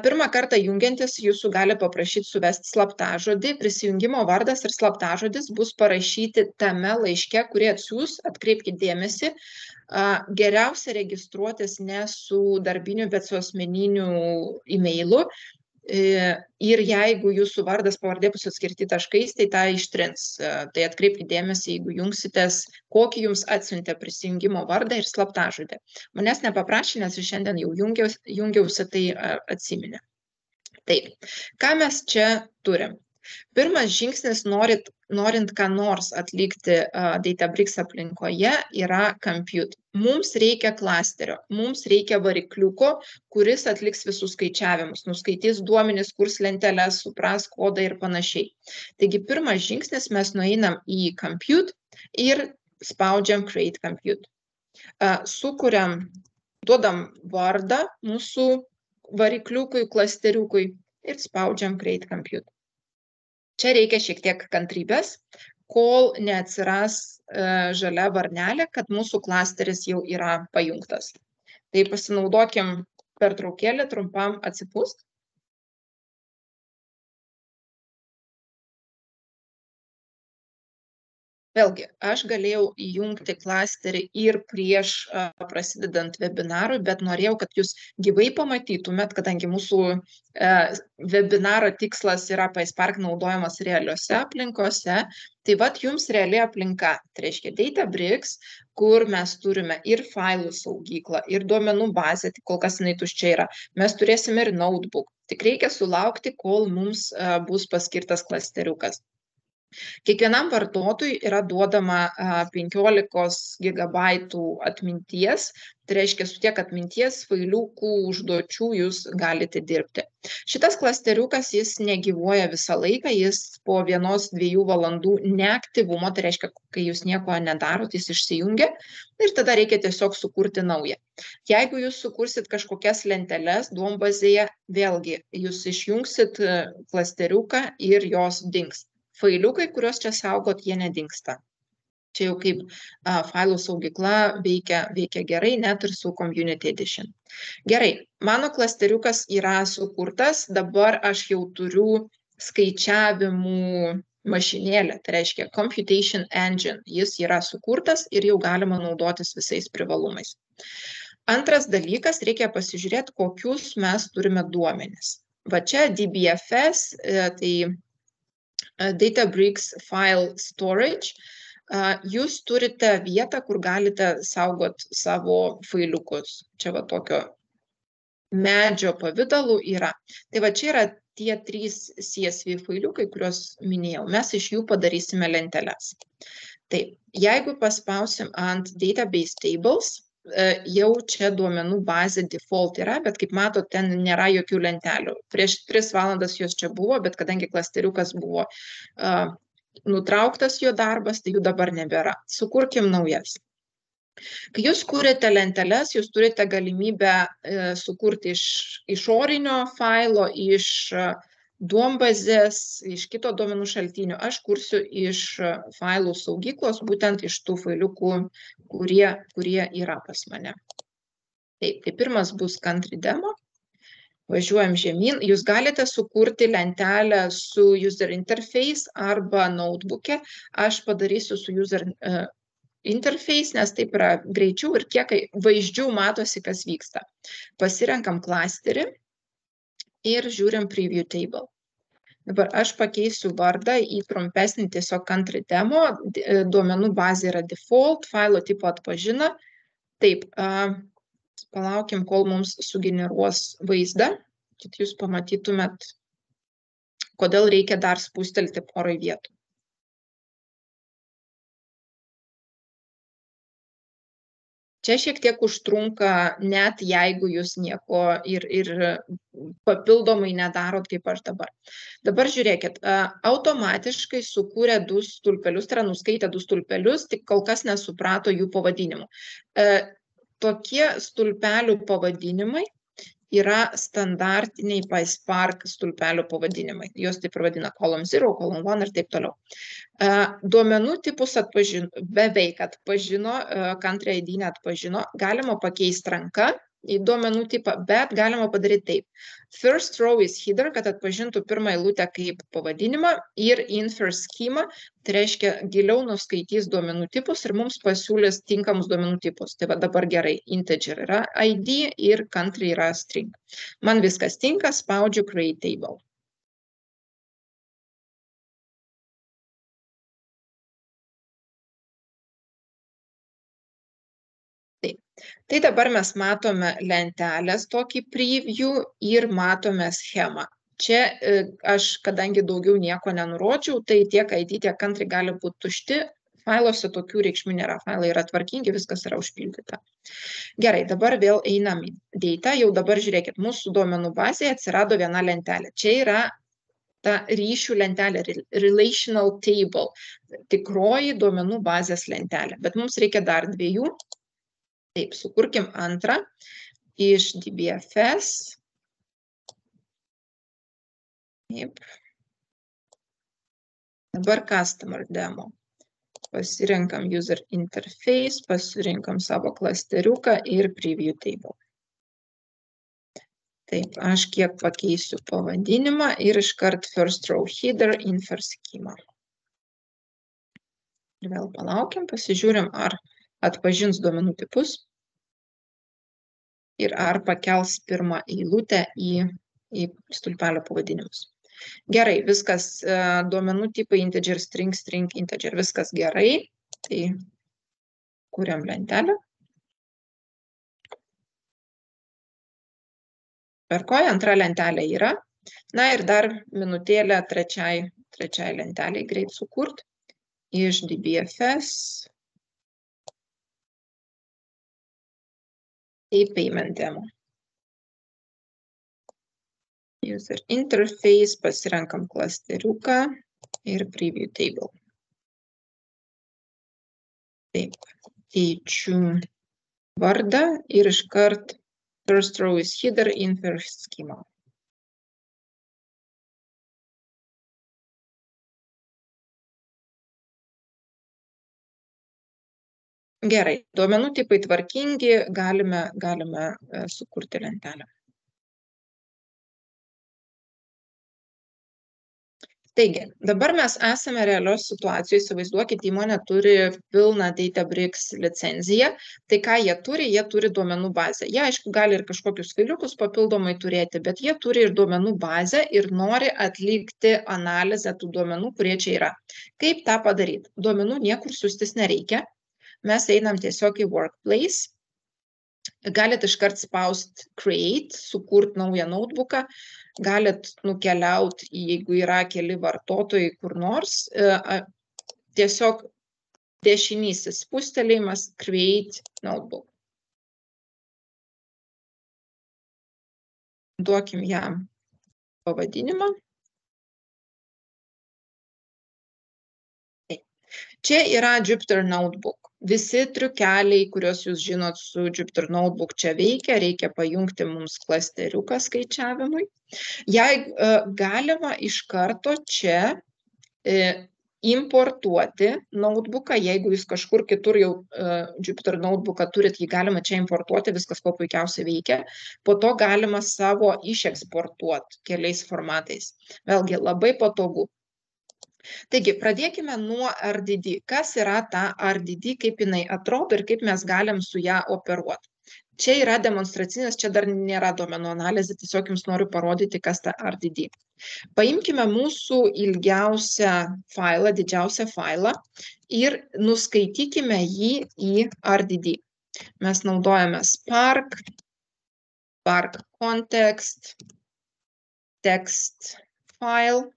Pirmą kartą jungiantis jūsų gali paprašyti suvesti slaptažodį. Prisijungimo vardas ir slaptažodis bus parašyti tame laiške, kurį atsiųs, atkreipkite dėmesį. Geriausia registruotis ne su darbiniu, bet su asmeniniu e-mailu. Ir jeigu jūsų vardas, pavardė bus atskirti taškais, tai tą ištrins. Tai atkreipkite dėmesį, jeigu jungsitės, kokį jums atsiuntė prisijungimo vardą ir slaptažodį. Manęs nepaprašė, nes šiandien jau jungiausi, tai atsiminė. Taip, ką mes čia turim? Pirmas žingsnis, norint ką nors atlikti Databricks aplinkoje, yra compute. Mums reikia klasterio, mums reikia varikliuko, kuris atliks visus skaičiavimus, nuskaitys duomenis, kurs lenteles, supras kodą ir panašiai. Taigi, pirmas žingsnis, mes nueinam į compute ir spaudžiam create compute. Sukuriam, duodam vardą mūsų varikliukui, klasteriukui ir spaudžiam create compute. Čia reikia šiek tiek kantrybės, kol neatsiras žalia varnelė, kad mūsų klasteris jau yra pajungtas. Tai pasinaudokim pertraukėlę trumpam atsipūst. Vėlgi, aš galėjau įjungti klasterį ir prieš prasidedant webinarui, bet norėjau, kad jūs gyvai pamatytumėt, kadangi mūsų webinaro tikslas yra PySpark naudojamas realiuose aplinkose, tai vat jums reali aplinka, tai reiškia Databricks, kur mes turime ir failų saugyklą, ir duomenų bazę, tik kol kas jinai tuščia yra. Mes turėsime ir notebook. Tik reikia sulaukti, kol mums bus paskirtas klasteriukas. Kiekvienam vartotojui yra duodama 15 GB atminties, tai reiškia, su tiek atminties failiukų užduočių jūs galite dirbti. Šitas klasteriukas jis negyvuoja visą laiką, jis po 1-2 valandų neaktyvumo, tai reiškia, kai jūs nieko nedarot, jis išsijungia ir tada reikia tiesiog sukurti naują. Jeigu jūs sukursit kažkokias lenteles duombazėje, vėlgi jūs išjungsit klasteriuką ir jos dings. Failiukai, kuriuos čia saugot, jie nedingsta. Čia jau kaip failų saugykla veikia gerai, net ir su Community Edition. Gerai, mano klasteriukas yra sukurtas, dabar aš jau turiu skaičiavimų mašinėlę, tai reiškia Computation Engine. Jis yra sukurtas ir jau galima naudotis visais privalumais. Antras dalykas, reikia pasižiūrėti, kokius mes turime duomenis. Va čia DBFS, tai Databricks File Storage, jūs turite vietą, kur galite saugot savo failiukus. Čia va tokio medžio pavidalu yra. Tai va čia yra tie 3 CSV failiukai, kuriuos minėjau. Mes iš jų padarysime lenteles. Taip, jeigu paspausim ant Database Tables, jau čia duomenų bazė default yra, bet kaip matot, ten nėra jokių lentelių. Prieš 3 valandas jos čia buvo, bet kadangi klasteriukas buvo nutrauktas jo darbas, tai jų dabar nebėra. Sukurkim naujas. Kai jūs kūrėte lenteles, jūs turite galimybę sukurti iš išorinio failo, iš duombazės, iš kito duomenų šaltinių. Aš kursiu iš failų saugyklos, būtent iš tų failiukų, kurie yra pas mane. Taip, tai pirmas bus country demo. Važiuojam žemyn. Jūs galite sukurti lentelę su user interface arba notebook'e. Aš padarysiu su user interface, nes taip yra greičiau ir kiek vaizdžiau matosi, kas vyksta. Pasirenkam klasterį ir žiūrim preview table. Dabar aš pakeisiu vardą į trumpesnį tiesiog country demo, duomenų bazė yra default, failo tipo atpažino. Taip, palaukim, kol mums sugeneruos vaizdą, kad jūs pamatytumėt, kodėl reikia dar spustelti porai vietų. Čia šiek tiek užtrunka, net jeigu jūs nieko ir papildomai nedarot, kaip aš dabar. Dabar žiūrėkit, automatiškai sukūrė 2 stulpelius, tai yra nuskaitė 2 stulpelius, tik kol kas nesuprato jų pavadinimų. Tokie stulpelių pavadinimai yra standartiniai PySpark stulpelių pavadinimai. Jos taip ir vadina column 0, column 1 ir taip toliau. Duomenų tipus atpažino, beveik atpažino, country ID neatpažino, galima pakeisti ranka į duomenų tipą, bet galima padaryti taip. First row is header, kad atpažintų pirmą eilutę kaip pavadinimą, ir infer schema, tai reiškia giliau nuskaitys duomenų tipus ir mums pasiūlys tinkamus duomenų tipus. Tai va dabar gerai, integer yra ID ir country yra string. Man viskas tinka, spaudžiu create table. Tai dabar mes matome lentelės tokį preview ir matome schemą. Čia aš, kadangi daugiau nieko nenurodžiau, tai tiek ID, tiek country gali būti tušti. Failuose tokių reikšmių nėra. Failai yra tvarkingi, viskas yra užpildyta. Gerai, dabar vėl einam į data. Jau dabar žiūrėkit, mūsų duomenų bazėje atsirado viena lentelė. Čia yra ta ryšių lentelė, relational table, tikroji duomenų bazės lentelė. Bet mums reikia dar 2. Taip, sukurkim antrą iš DBFS. Taip. Dabar customer demo. Pasirenkam user interface, pasirenkam savo klasteriuką ir preview table. Taip, aš kiek pakeisiu pavadinimą ir iškart first row header infer schema. Ir vėl palaukiam, pasižiūrim, ar atpažins duomenų tipus ir ar pakels pirmą eilutę į stulpelio pavadinimus. Gerai, viskas, duomenų tipai integer, string, string, integer, viskas gerai. Tai kuriam lentelę. Tvarkoj, antra lentelė yra. Na ir dar minutėlę trečiai lenteliai greit sukurt iš DBFS. Į payment demo. User interface, pasirenkam klasteriuką ir preview table. Taip, keičiu vardą ir iškart first row is header infer schema. Gerai, duomenų tipai tvarkingi, galime sukurti lentelę. Taigi, dabar mes esame realios situacijos, įsivaizduokit, įmonė turi pilną Databricks licenciją, tai ką jie turi duomenų bazę. Jie, aišku, gali ir kažkokius failiukus papildomai turėti, bet jie turi ir duomenų bazę ir nori atlikti analizę tų duomenų, kurie čia yra. Kaip tą padaryti? Duomenų niekur siųstis nereikia. Mes einam tiesiog į workplace. Galit iškart spaust create, sukurt naują notebooką. Galit nukeliauti, jeigu yra keli vartotojai kur nors, tiesiog dešinysis spustelėjimas Create Notebook. Duokim jam pavadinimą. Čia yra Jupyter Notebook. Visi triukeliai, kuriuos jūs žinot su Jupyter Notebook čia veikia, reikia pajungti mums klasteriuką skaičiavimui. Jei galima iš karto čia importuoti notebooką, jeigu jūs kažkur kitur jau Jupyter Notebooką turit, jį galima čia importuoti, viskas ko puikiausiai veikia. Po to galima savo išeksportuoti keliais formatais. Vėlgi labai patogu. Taigi, pradėkime nuo RDD. Kas yra ta RDD, kaip jinai atrodo ir kaip mes galim su ją operuoti. Čia yra demonstracinis, čia dar nėra duomenų analizė, tiesiog jums noriu parodyti, kas ta RDD. Paimkime mūsų ilgiausią failą, didžiausią failą ir nuskaitykime jį į RDD. Mes naudojame Spark, Spark Context, Text File.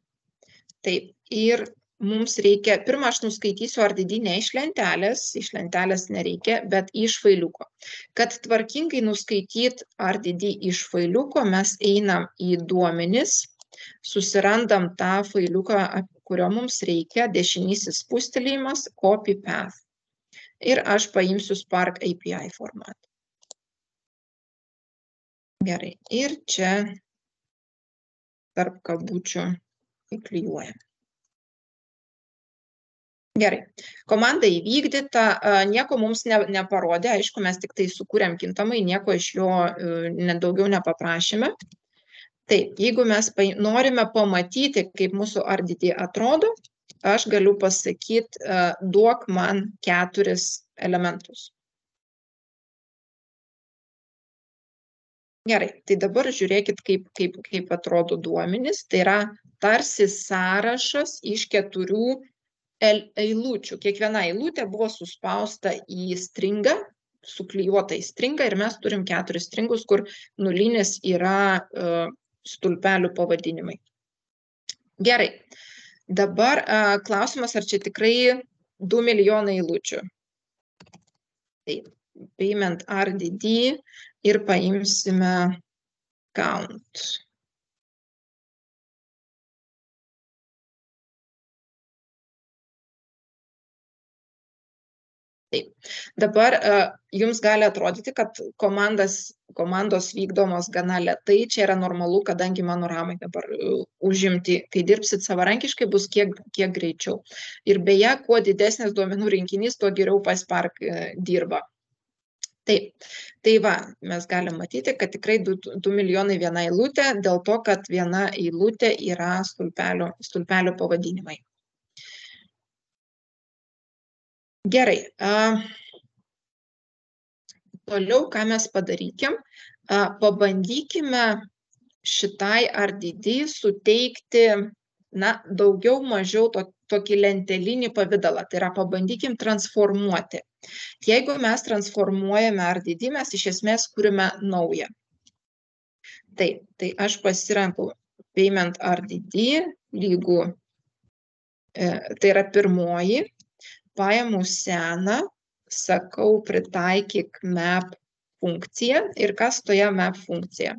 Taip, ir mums reikia, pirmą aš nuskaitysiu RDD ne iš lentelės nereikia, bet iš failiuko. Kad tvarkingai nuskaityti RDD iš failiuko, mes einam į duomenis, susirandam tą failiuką, kurio mums reikia, dešinysis spustelėjimas, copy path. Ir aš paimsiu Spark API formatą. Gerai, ir čia tarp kabučių įklijuojam. Gerai, komanda įvykdyta, nieko mums neparodė, aišku, mes tik tai sukūrėm kintamai, nieko iš jo daugiau nepaprašėme. Taip, jeigu mes norime pamatyti, kaip mūsų RDD atrodo, aš galiu pasakyti, duok man 4 elementus. Gerai, tai dabar žiūrėkit, kaip atrodo duomenys. Tai yra tarsi sąrašas iš 4 eilučių. Kiekviena eilutė buvo suspausta į stringą, suklijuota į stringą ir mes turim 4 stringus, kur nulinis yra stulpelių pavadinimai. Gerai, dabar klausimas, ar čia tikrai 2 milijonai eilučių. Tai paimant RDD ir paimsime count. Taip. Dabar jums gali atrodyti, kad komandos vykdomos gana lėtai. Čia yra normalu, kadangi mano ramai dabar užimti, kai dirbsit savarankiškai, bus kiek greičiau. Ir beje, kuo didesnis duomenų rinkinys, tuo geriau PySpark dirba. Taip, tai va, mes galim matyti, kad tikrai 2 milijonai viena eilutė, dėl to, kad viena eilutė yra stulpelių pavadinimai. Gerai, toliau ką mes padarykim, pabandykime šitai RDD suteikti, daugiau mažiau tokį lentelinį pavidalą, tai yra pabandykim transformuoti. Jeigu mes transformuojame RDD, mes iš esmės kuriame naują. Taip, tai aš pasirenku payment RDD lygų, tai yra pirmoji, paimu seną, sakau pritaikyk map funkciją ir kas toje map funkcija.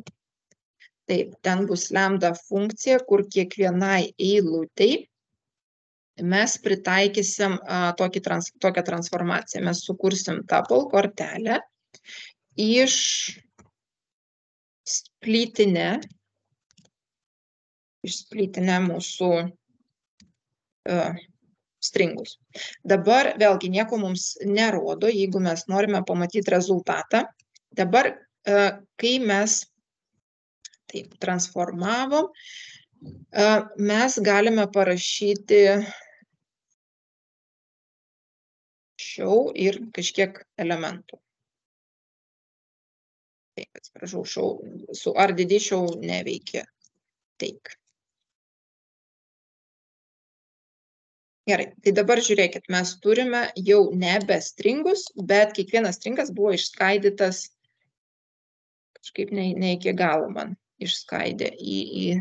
Taip, ten bus lambda funkcija, kur kiekvienai eilutei mes pritaikysim tokią transformaciją. Mes sukursim tuple kortelę iš splitinę mūsų stringus. Dabar vėlgi nieko mums nerodo, jeigu mes norime pamatyti rezultatą. Dabar, kai mes taip transformavom, mes galime parašyti show ir kažkiek elementų. Taip, atsiprašau, su RDD show neveikia. Take. Gerai, tai dabar žiūrėkit, mes turime jau nebe stringus, bet kiekvienas stringas buvo išskaidytas, kažkaip ne iki galo man išskaidė į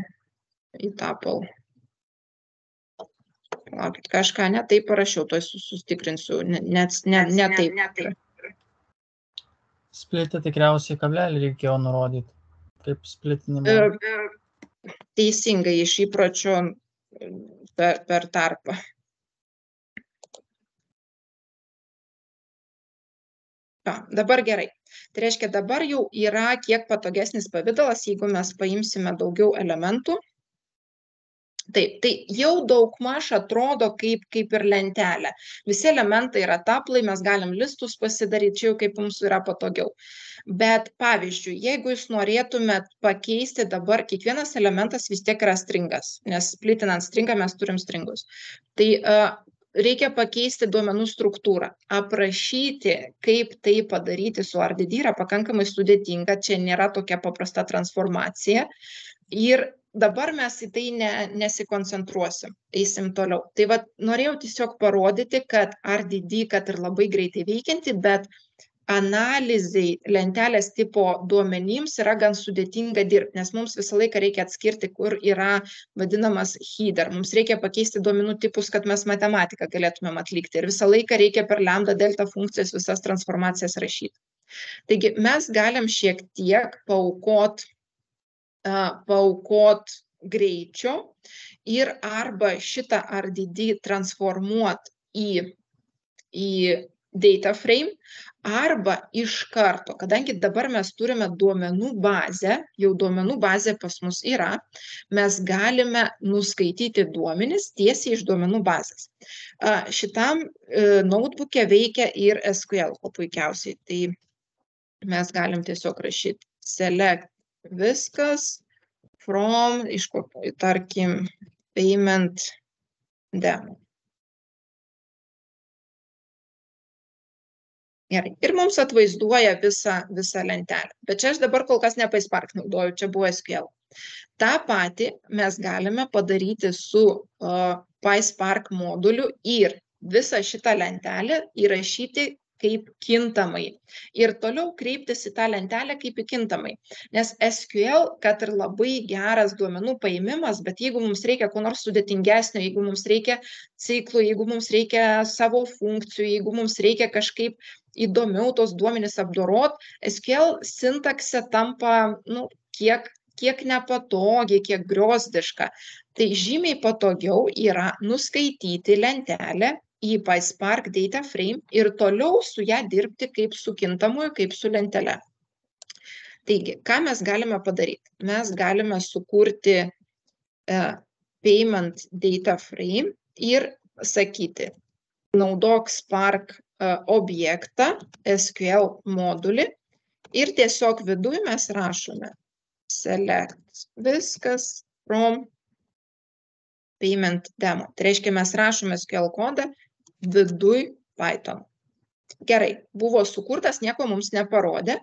tuple. Laukit, kažką ne taip parašiau, tuoj sustikrinsiu, ne taip. Splitį tikriausiai kablelį reikėjo nurodyti, kaip splitinimo. Teisingai, iš įpročio per tarpą. Dabar gerai. Tai reiškia, dabar jau yra kiek patogesnis pavidalas, jeigu mes paimsime daugiau elementų. Taip, tai jau daugmaž atrodo kaip ir lentelė. Visi elementai yra taplai, mes galim listus pasidaryti, čia jau kaip mums yra patogiau. Bet pavyzdžiui, jeigu jūs norėtumėt pakeisti dabar, kiekvienas elementas vis tiek yra stringas, nes splitinant stringą mes turim stringus. Tai reikia pakeisti duomenų struktūrą. Aprašyti, kaip tai padaryti su RDD yra pakankamai sudėtinga, čia nėra tokia paprasta transformacija. Ir dabar mes į tai nesikoncentruosim, eisim toliau. Tai vat norėjau tiesiog parodyti, kad RDD, kad ir labai greitai veikianti, bet analizai lentelės tipo duomenims yra gan sudėtinga dirbti, nes mums visą laiką reikia atskirti, kur yra vadinamas header. Mums reikia pakeisti duomenų tipus, kad mes matematiką galėtumėm atlikti. Ir visą laiką reikia per lambda delta funkcijas visas transformacijas rašyti. Taigi mes galim šiek tiek paaukot greičio ir arba šitą RDD transformuot į data frame, arba iš karto, kadangi dabar mes turime duomenų bazę, jau duomenų bazė pas mus yra, mes galime nuskaityti duomenis tiesiai iš duomenų bazės. Šitam notebook'e veikia ir SQL puikiausiai, tai mes galim tiesiog rašyti select viskas from, iš kokio, tarkim, payment demo. Gerai. Ir mums atvaizduoja visą lentelę. Bet čia aš dabar kol kas ne PySpark naudoju, čia buvo SQL. Ta pati mes galime padaryti su PySpark moduliu ir visą šitą lentelę įrašyti kaip kintamai. Ir toliau kreiptis į tą lentelę kaip į kintamai. Nes SQL, kad ir labai geras duomenų paėmimas, bet jeigu mums reikia ko nors sudėtingesnio, jeigu mums reikia ciklų, jeigu mums reikia savo funkcijų, jeigu mums reikia kažkaip įdomiau tos duomenys apdorot, SQL sintaksė tampa, kiek nepatogiai, kiek griozdiška. Tai žymiai patogiau yra nuskaityti lentelę į PySpark data frame ir toliau su ją dirbti kaip su kintamuoju, kaip su lentele. Taigi, ką mes galime padaryti? Mes galime sukurti payment data frame ir sakyti, naudok Spark objektą, SQL modulį ir tiesiog viduj mes rašome select viskas from payment demo. Tai reiškia, mes rašome SQL kodą viduj Python. Gerai, buvo sukurtas, nieko mums neparodė.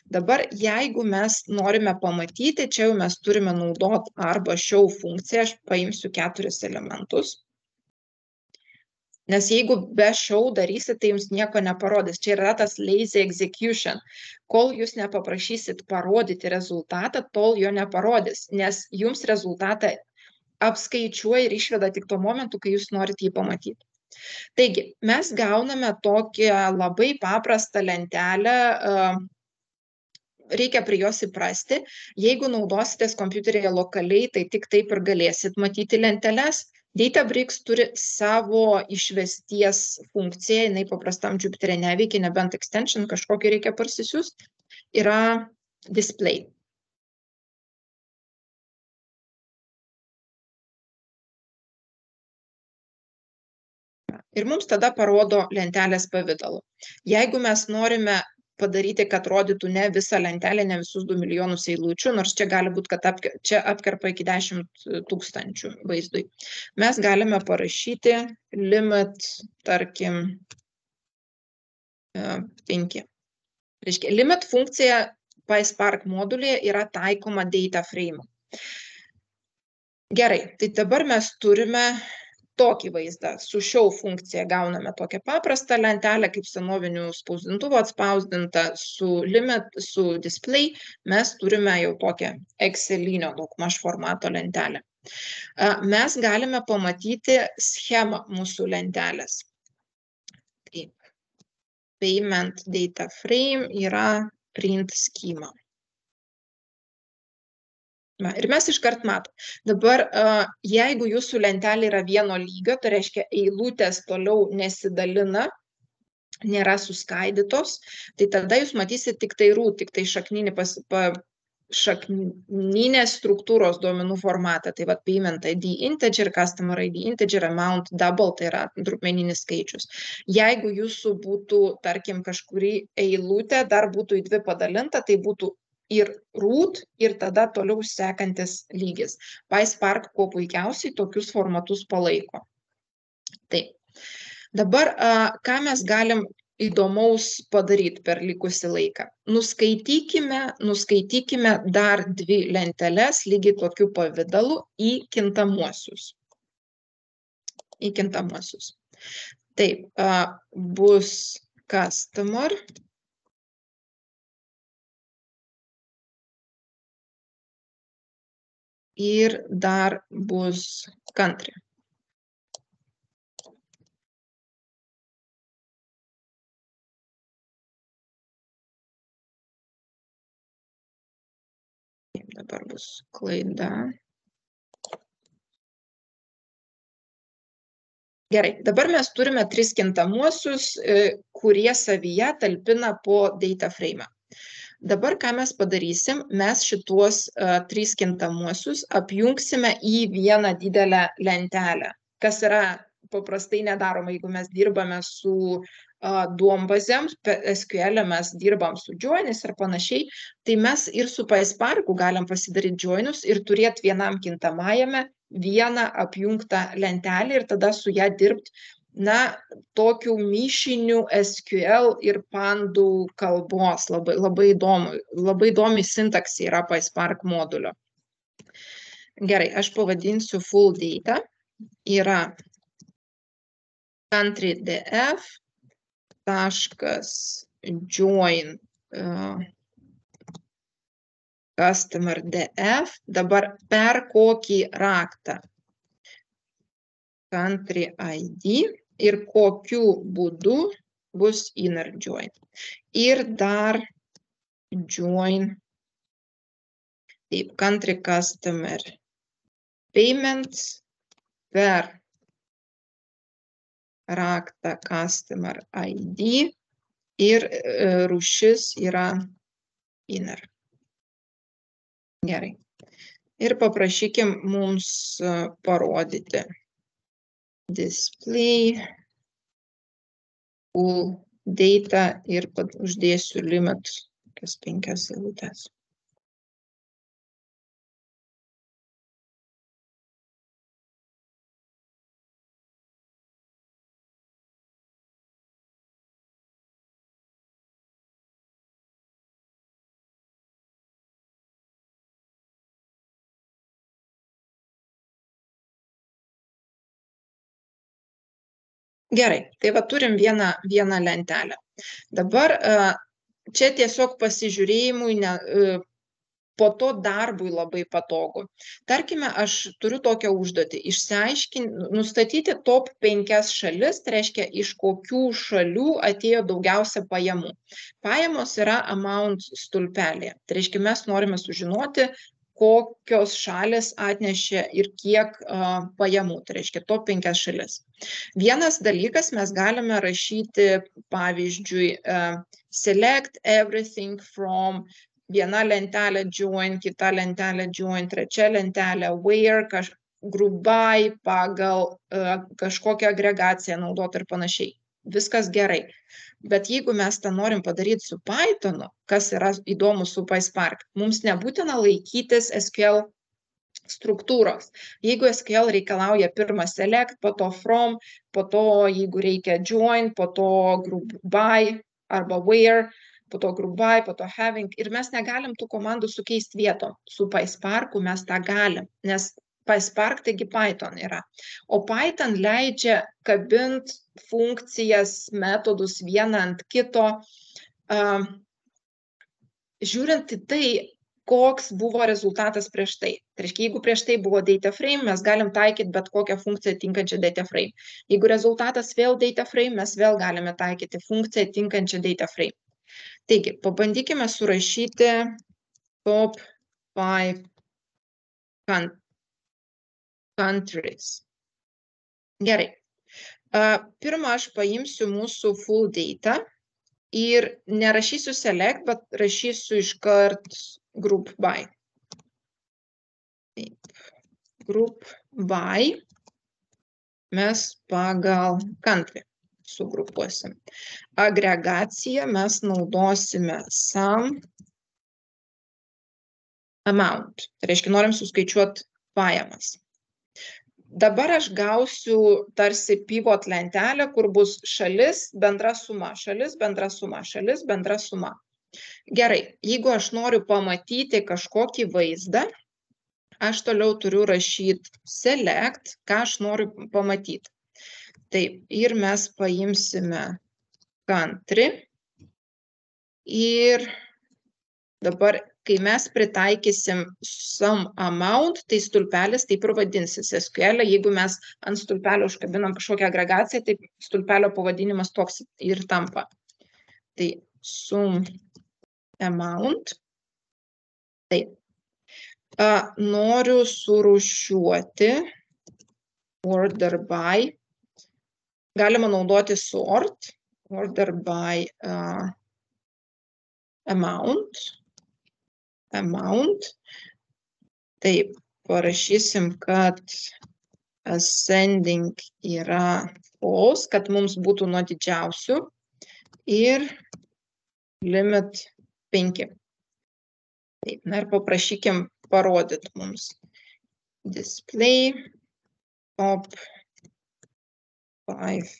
Dabar, jeigu mes norime pamatyti, čia jau mes turime naudoti arba show funkciją, aš paimsiu 4 elementus. Nes jeigu be show darysit, tai jums nieko neparodys. Čia yra tas lazy execution. Kol jūs nepaprašysit parodyti rezultatą, tol jo neparodys, nes jums rezultatą apskaičiuoja ir išveda tik tuo momentu, kai jūs norit jį pamatyti. Taigi, mes gauname tokią labai paprastą lentelę, reikia prie jos įprasti. Jeigu naudositės kompiuteryje lokaliai, tai tik taip ir galėsit matyti lenteles. Databricks turi savo išvesties funkciją, jinai paprastam Jupyter'e neveikia, nebent extension kažkokį reikia parsisiųsti, yra display. Ir mums tada parodo lentelės pavidalu. Jeigu mes norime padaryti, kad rodytų ne visą lentelę, ne visus 2 milijonus eilučių, nors čia gali būti, kad čia atkerpa iki 10 000 vaizdui. Mes galime parašyti limit, tarkim, 5. Reiškia, limit funkcija PySpark modulyje yra taikoma data frame. Gerai, tai dabar mes turime tokį vaizdą. Su show funkcija gauname tokią paprastą lentelę, kaip senovinių spausdintuvų atspausdinta, su limit, su display mes turime jau tokią Excelinio daugmaž formato lentelę. Mes galime pamatyti schemą mūsų lentelės. Taip. Payment data frame yra print schema. Ir mes iškart matom. Dabar, jeigu jūsų lentelė yra vieno lygio, tai reiškia eilutės toliau nesidalina, nėra suskaidytos, tai tada jūs matysit tik tai root, tik tai šakninės struktūros duomenų formatą. Tai vat payment ID integer, customer ID integer, amount double, tai yra trupmeninis skaičius. Jeigu jūsų būtų, tarkim, kažkuri eilutė dar būtų į dvi padalinta, tai būtų ir root, ir tada toliau sekantis lygis. PySpark kuo puikiausiai tokius formatus palaiko. Taip. Dabar, ką mes galim įdomaus padaryti per likusį laiką? Nuskaitykime dar dvi lenteles lygiai tokiu pavidalu į kintamuosius. Taip, bus customer. Ir dar bus country. Dabar bus klaida. Gerai, dabar mes turime tris kintamuosius, kurie savyje talpina po data frame. Dabar ką mes padarysim, mes šituos tris kintamuosius apjungsime į vieną didelę lentelę, kas yra paprastai nedaroma, jeigu mes dirbame su duombazėm, SQL mes dirbam su joinais ir panašiai, tai mes ir su PySparku galim pasidaryti joinus ir turėti vienam kintamajame vieną apjungtą lentelę ir tada su ją dirbti tokių mišinių SQL ir pandų kalbos. Labai įdomi sintaksė yra PySpark modulio. Gerai, aš pavadinsiu full data. Yra country df .join customer df. Dabar per kokį raktą? Country ID ir kokiu būdu bus inner join. Ir dar join, taip, country customer payments per raktą customer ID ir rūšis yra inner. Gerai. Ir paprašykim mums parodyti. Display, full data ir uždėsiu limit, kas 5 eilutes. Gerai, tai va turim vieną lentelę. Dabar čia tiesiog pasižiūrėjimui, po to darbui labai patogu. Tarkime, aš turiu tokią užduotį, nustatyti top 5 šalis, tai reiškia, iš kokių šalių atėjo daugiausia pajamų. Pajamos yra amount stulpelėje. Tai reiškia, mes norime sužinoti, kokios šalis atnešė ir kiek pajamų, tai reiškia top 5 šalis. Vienas dalykas, mes galime rašyti, pavyzdžiui, select everything from, viena lentelė join, kita lentelė join, trečia lentelė where, group by, pagal kažkokią agregaciją naudoti ir panašiai. Viskas gerai. Bet jeigu mes tą norim padaryti su Pythonu, kas yra įdomu su PySpark, mums nebūtina laikytis SQL struktūros. Jeigu SQL reikalauja pirmą select, po to from, po to jeigu reikia join, po to group by arba where, po to group by, po to having, ir mes negalim tų komandų sukeisti vietom. Su PySparku mes tą galim, nes PySpark taigi Python yra. O Python leidžia kabint funkcijas, metodus vieną ant kito. Žiūrint į tai, koks buvo rezultatas prieš tai. Tai reiškia, jeigu prieš tai buvo data frame, mes galim taikyti bet kokią funkciją tinkančią data frame. Jeigu rezultatas vėl data frame, mes vėl galime taikyti funkciją tinkančią data frame. Taigi, pabandykime surašyti top 5 countries. Gerai. Pirmą aš paimsiu mūsų full data ir nerašysiu select, bet rašysiu iškart group by. Taip. Group by mes pagal country sugrupuosim. Agregaciją mes naudosime sum amount. Tai reiškia, norim suskaičiuoti pajamas. Dabar aš gausiu tarsi pivot lentelę, kur bus šalis, bendra suma, šalis, bendra suma, šalis, bendra suma. Gerai, jeigu aš noriu pamatyti kažkokį vaizdą, aš toliau turiu rašyti select, ką aš noriu pamatyti. Taip, ir mes paimsime country ir dabar, kai mes pritaikysim sum amount, tai stulpelis taip ir vadinsis SQL. Jeigu mes ant stulpelio užkabinam kažkokią agregaciją, tai stulpelio pavadinimas toks ir tampa. Tai sum amount. Taip. Noriu surūšiuoti order by. Galima naudoti sort, order by amount. Taip, parašysim, kad ascending yra false, kad mums būtų nuo didžiausių ir limit 5. Taip, na ir paprašykim parodyti mums. Display top 5.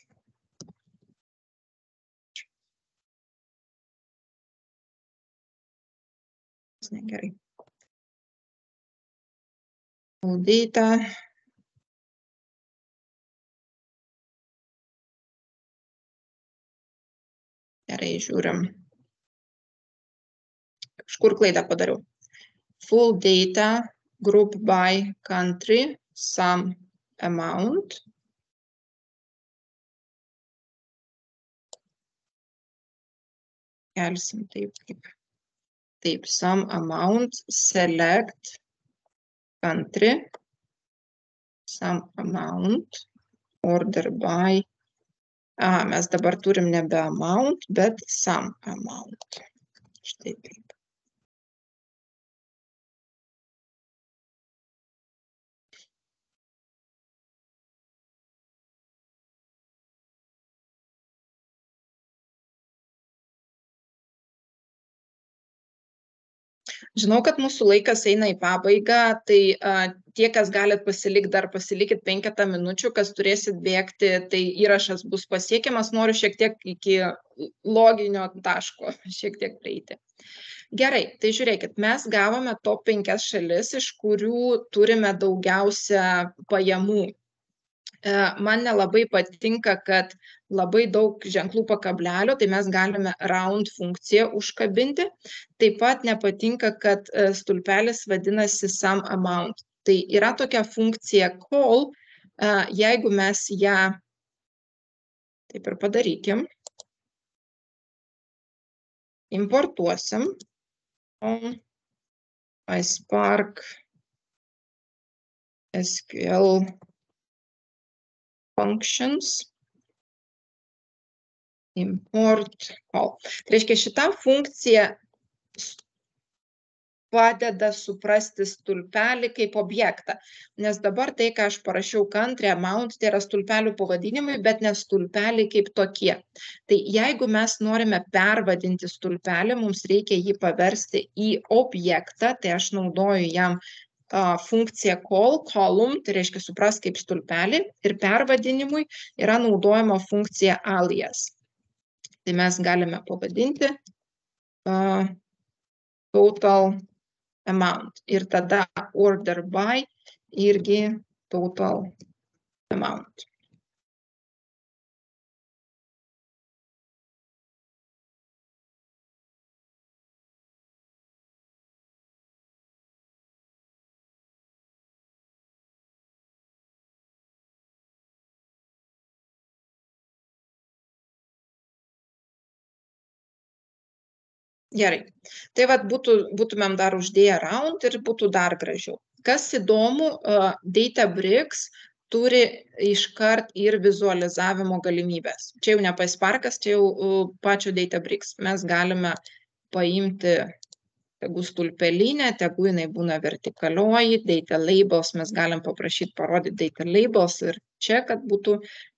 Negerai. Data. Gerai, žiūrim. Kažkur klaidą padariau. Full data, group by country, sum amount. Kelsim taip. Taip, sum amount, select country, sum amount, order by. Mes dabar turim nebe amount, bet sum amount. Štai taip. Žinau, kad mūsų laikas eina į pabaigą, tai tie, kas galit pasilikti, dar pasilikit 5 minučių, kas turėsit bėgti, tai įrašas bus pasiekiamas. Noriu šiek tiek iki loginio taško šiek tiek prieiti. Gerai, tai žiūrėkit, mes gavome top 5 šalis, iš kurių turime daugiausia pajamų. Man nelabai patinka, kad labai daug ženklų po kablelio, tai mes galime round funkciją užkabinti. Taip pat nepatinka, kad stulpelis vadinasi sum amount. Tai yra tokia funkcija call, jeigu mes ją, taip ir padarykim, importuosim, PySpark SQL functions, import call. Tai reiškia, šita funkcija padeda suprasti stulpelį kaip objektą, nes dabar tai, ką aš parašiau country amount, tai yra stulpelių pavadinimai, bet ne stulpeliai kaip tokie. Tai jeigu mes norime pervadinti stulpelį, mums reikia jį paversti į objektą, tai aš naudoju jam funkcija call, column, tai reiškia supras kaip stulpelį, ir pervadinimui yra naudojama funkcija alias. Tai mes galime pavadinti total amount ir tada order by irgi total amount. Gerai. Tai vat būtumėm dar uždėję round ir būtų dar gražiau. Kas įdomu, Databricks turi iškart ir vizualizavimo galimybės. Čia jau ne PySparkas, čia jau pačio Databricks. Mes galime paimti tegu stulpelinę, tegu jinai būna vertikalioji, data labels, mes galim paprašyti parodyti data labels ir čia, kad būtų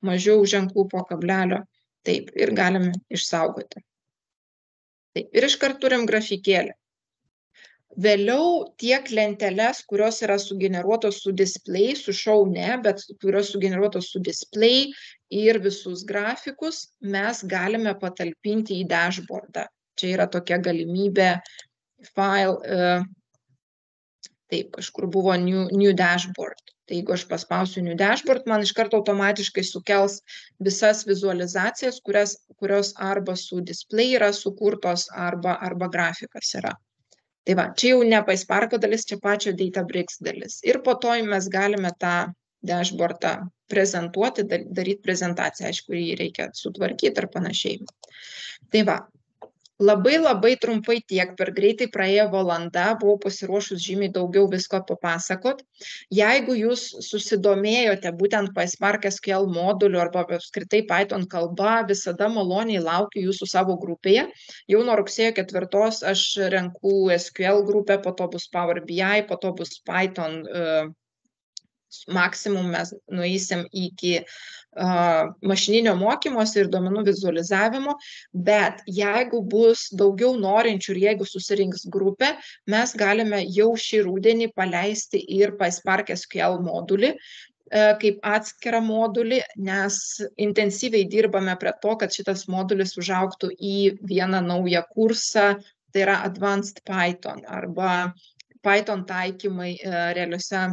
mažiau ženklų po kablelio. Taip, ir galime išsaugoti. Taip, ir iškart turim grafikėlį. Vėliau tiek lenteles, kurios yra sugeneruotos su display, su show ne, bet kurios sugeneruotos su display ir visus grafikus mes galime patalpinti į dashboardą. Čia yra tokia galimybė file, taip, kažkur buvo new dashboard. Tai jeigu aš paspausiu new dashboard, man iš karto automatiškai sukels visas vizualizacijas, kurios arba su display yra sukurtos, arba grafikas yra. Tai va, čia jau ne PySparko dalis, čia pačio Databricks dalis. Ir po to mes galime tą dashboardą prezentuoti, daryti prezentaciją, aišku, jį reikia sutvarkyti ir panašiai. Tai va. Labai trumpai tiek, per greitai praėjo valanda, buvau pasiruošus žymiai daugiau visko papasakot. Jeigu jūs susidomėjote būtent PySpark SQL moduliu arba apskritai Python kalba, visada maloniai laukiu jūsų savo grupėje. Jau nuo rugsėjo 4 aš renku SQL grupę, po to bus Power BI, po to bus Python. Maksimum mes nueisim iki mašininio mokymosi ir duomenų vizualizavimo, bet jeigu bus daugiau norinčių ir jeigu susirinks grupė, mes galime jau šį rudenį paleisti ir PySpark SQL modulį kaip atskirą modulį, nes intensyviai dirbame prie to, kad šitas modulis užaugtų į vieną naują kursą, tai yra Advanced Python arba Python taikymai realiuose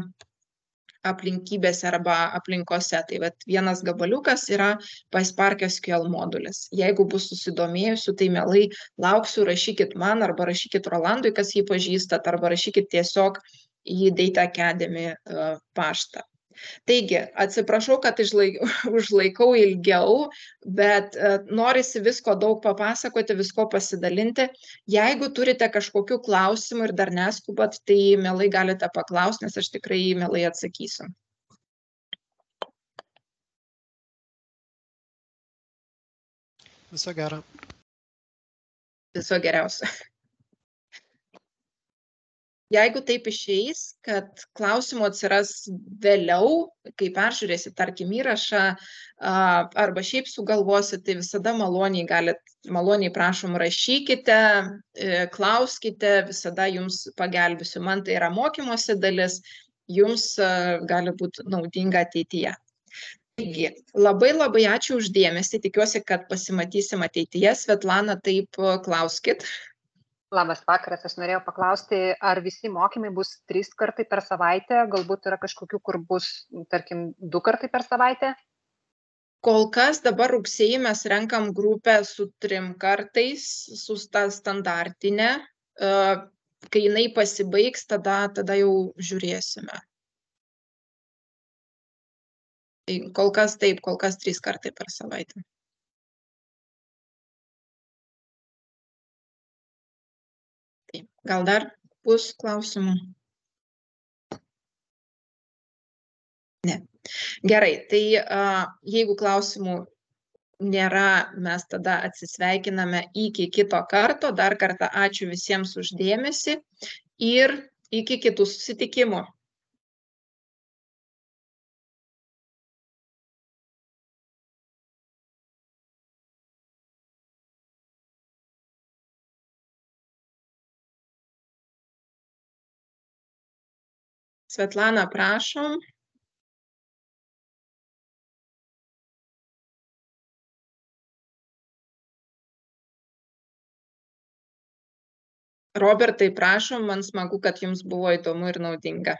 aplinkybėse arba aplinkose. Tai vat vienas gabaliukas yra PySpark SQL modulis. Jeigu bus susidomėjusių, tai mielai lauksiu, rašykit man arba rašykit Rolandui, kas jį pažįstat, arba rašykit tiesiog į Data Academy paštą. Taigi, atsiprašau, kad užlaikau ilgiau, bet norisi visko daug papasakoti, visko pasidalinti. Jeigu turite kažkokių klausimų ir dar neskubat, tai mielai galite paklausti, nes aš tikrai mielai atsakysiu. Viso gero. Viso geriausio. Jeigu taip išeis, kad klausimų atsiras vėliau, kai peržiūrėsit, tarkim, įrašą arba šiaip sugalvosit, tai visada maloniai prašom rašykite, klauskite, visada jums pagelbėsiu. Man tai yra mokymosi dalis, jums gali būti naudinga ateityje. Taigi, labai ačiū už dėmesį, tikiuosi, kad pasimatysim ateityje. Svetlana, taip, klauskit. Labas vakaras, aš norėjau paklausti, ar visi mokymai bus 3 kartai per savaitę, galbūt yra kažkokių, kur bus, tarkim, 2 kartai per savaitę? Kol kas dabar rugsėjį mes renkam grupę su 3 kartais, su standartinė. Kai jinai pasibaigs, tada jau žiūrėsime. Tai kol kas 3 kartai per savaitę. Gal dar bus klausimų? Ne. Gerai, tai jeigu klausimų nėra, mes tada atsisveikiname iki kito karto. Dar kartą ačiū visiems už dėmesį ir iki kitų susitikimų. Svetlana, prašom. Robertai, prašom, man smagu, kad jums buvo įdomu ir naudinga.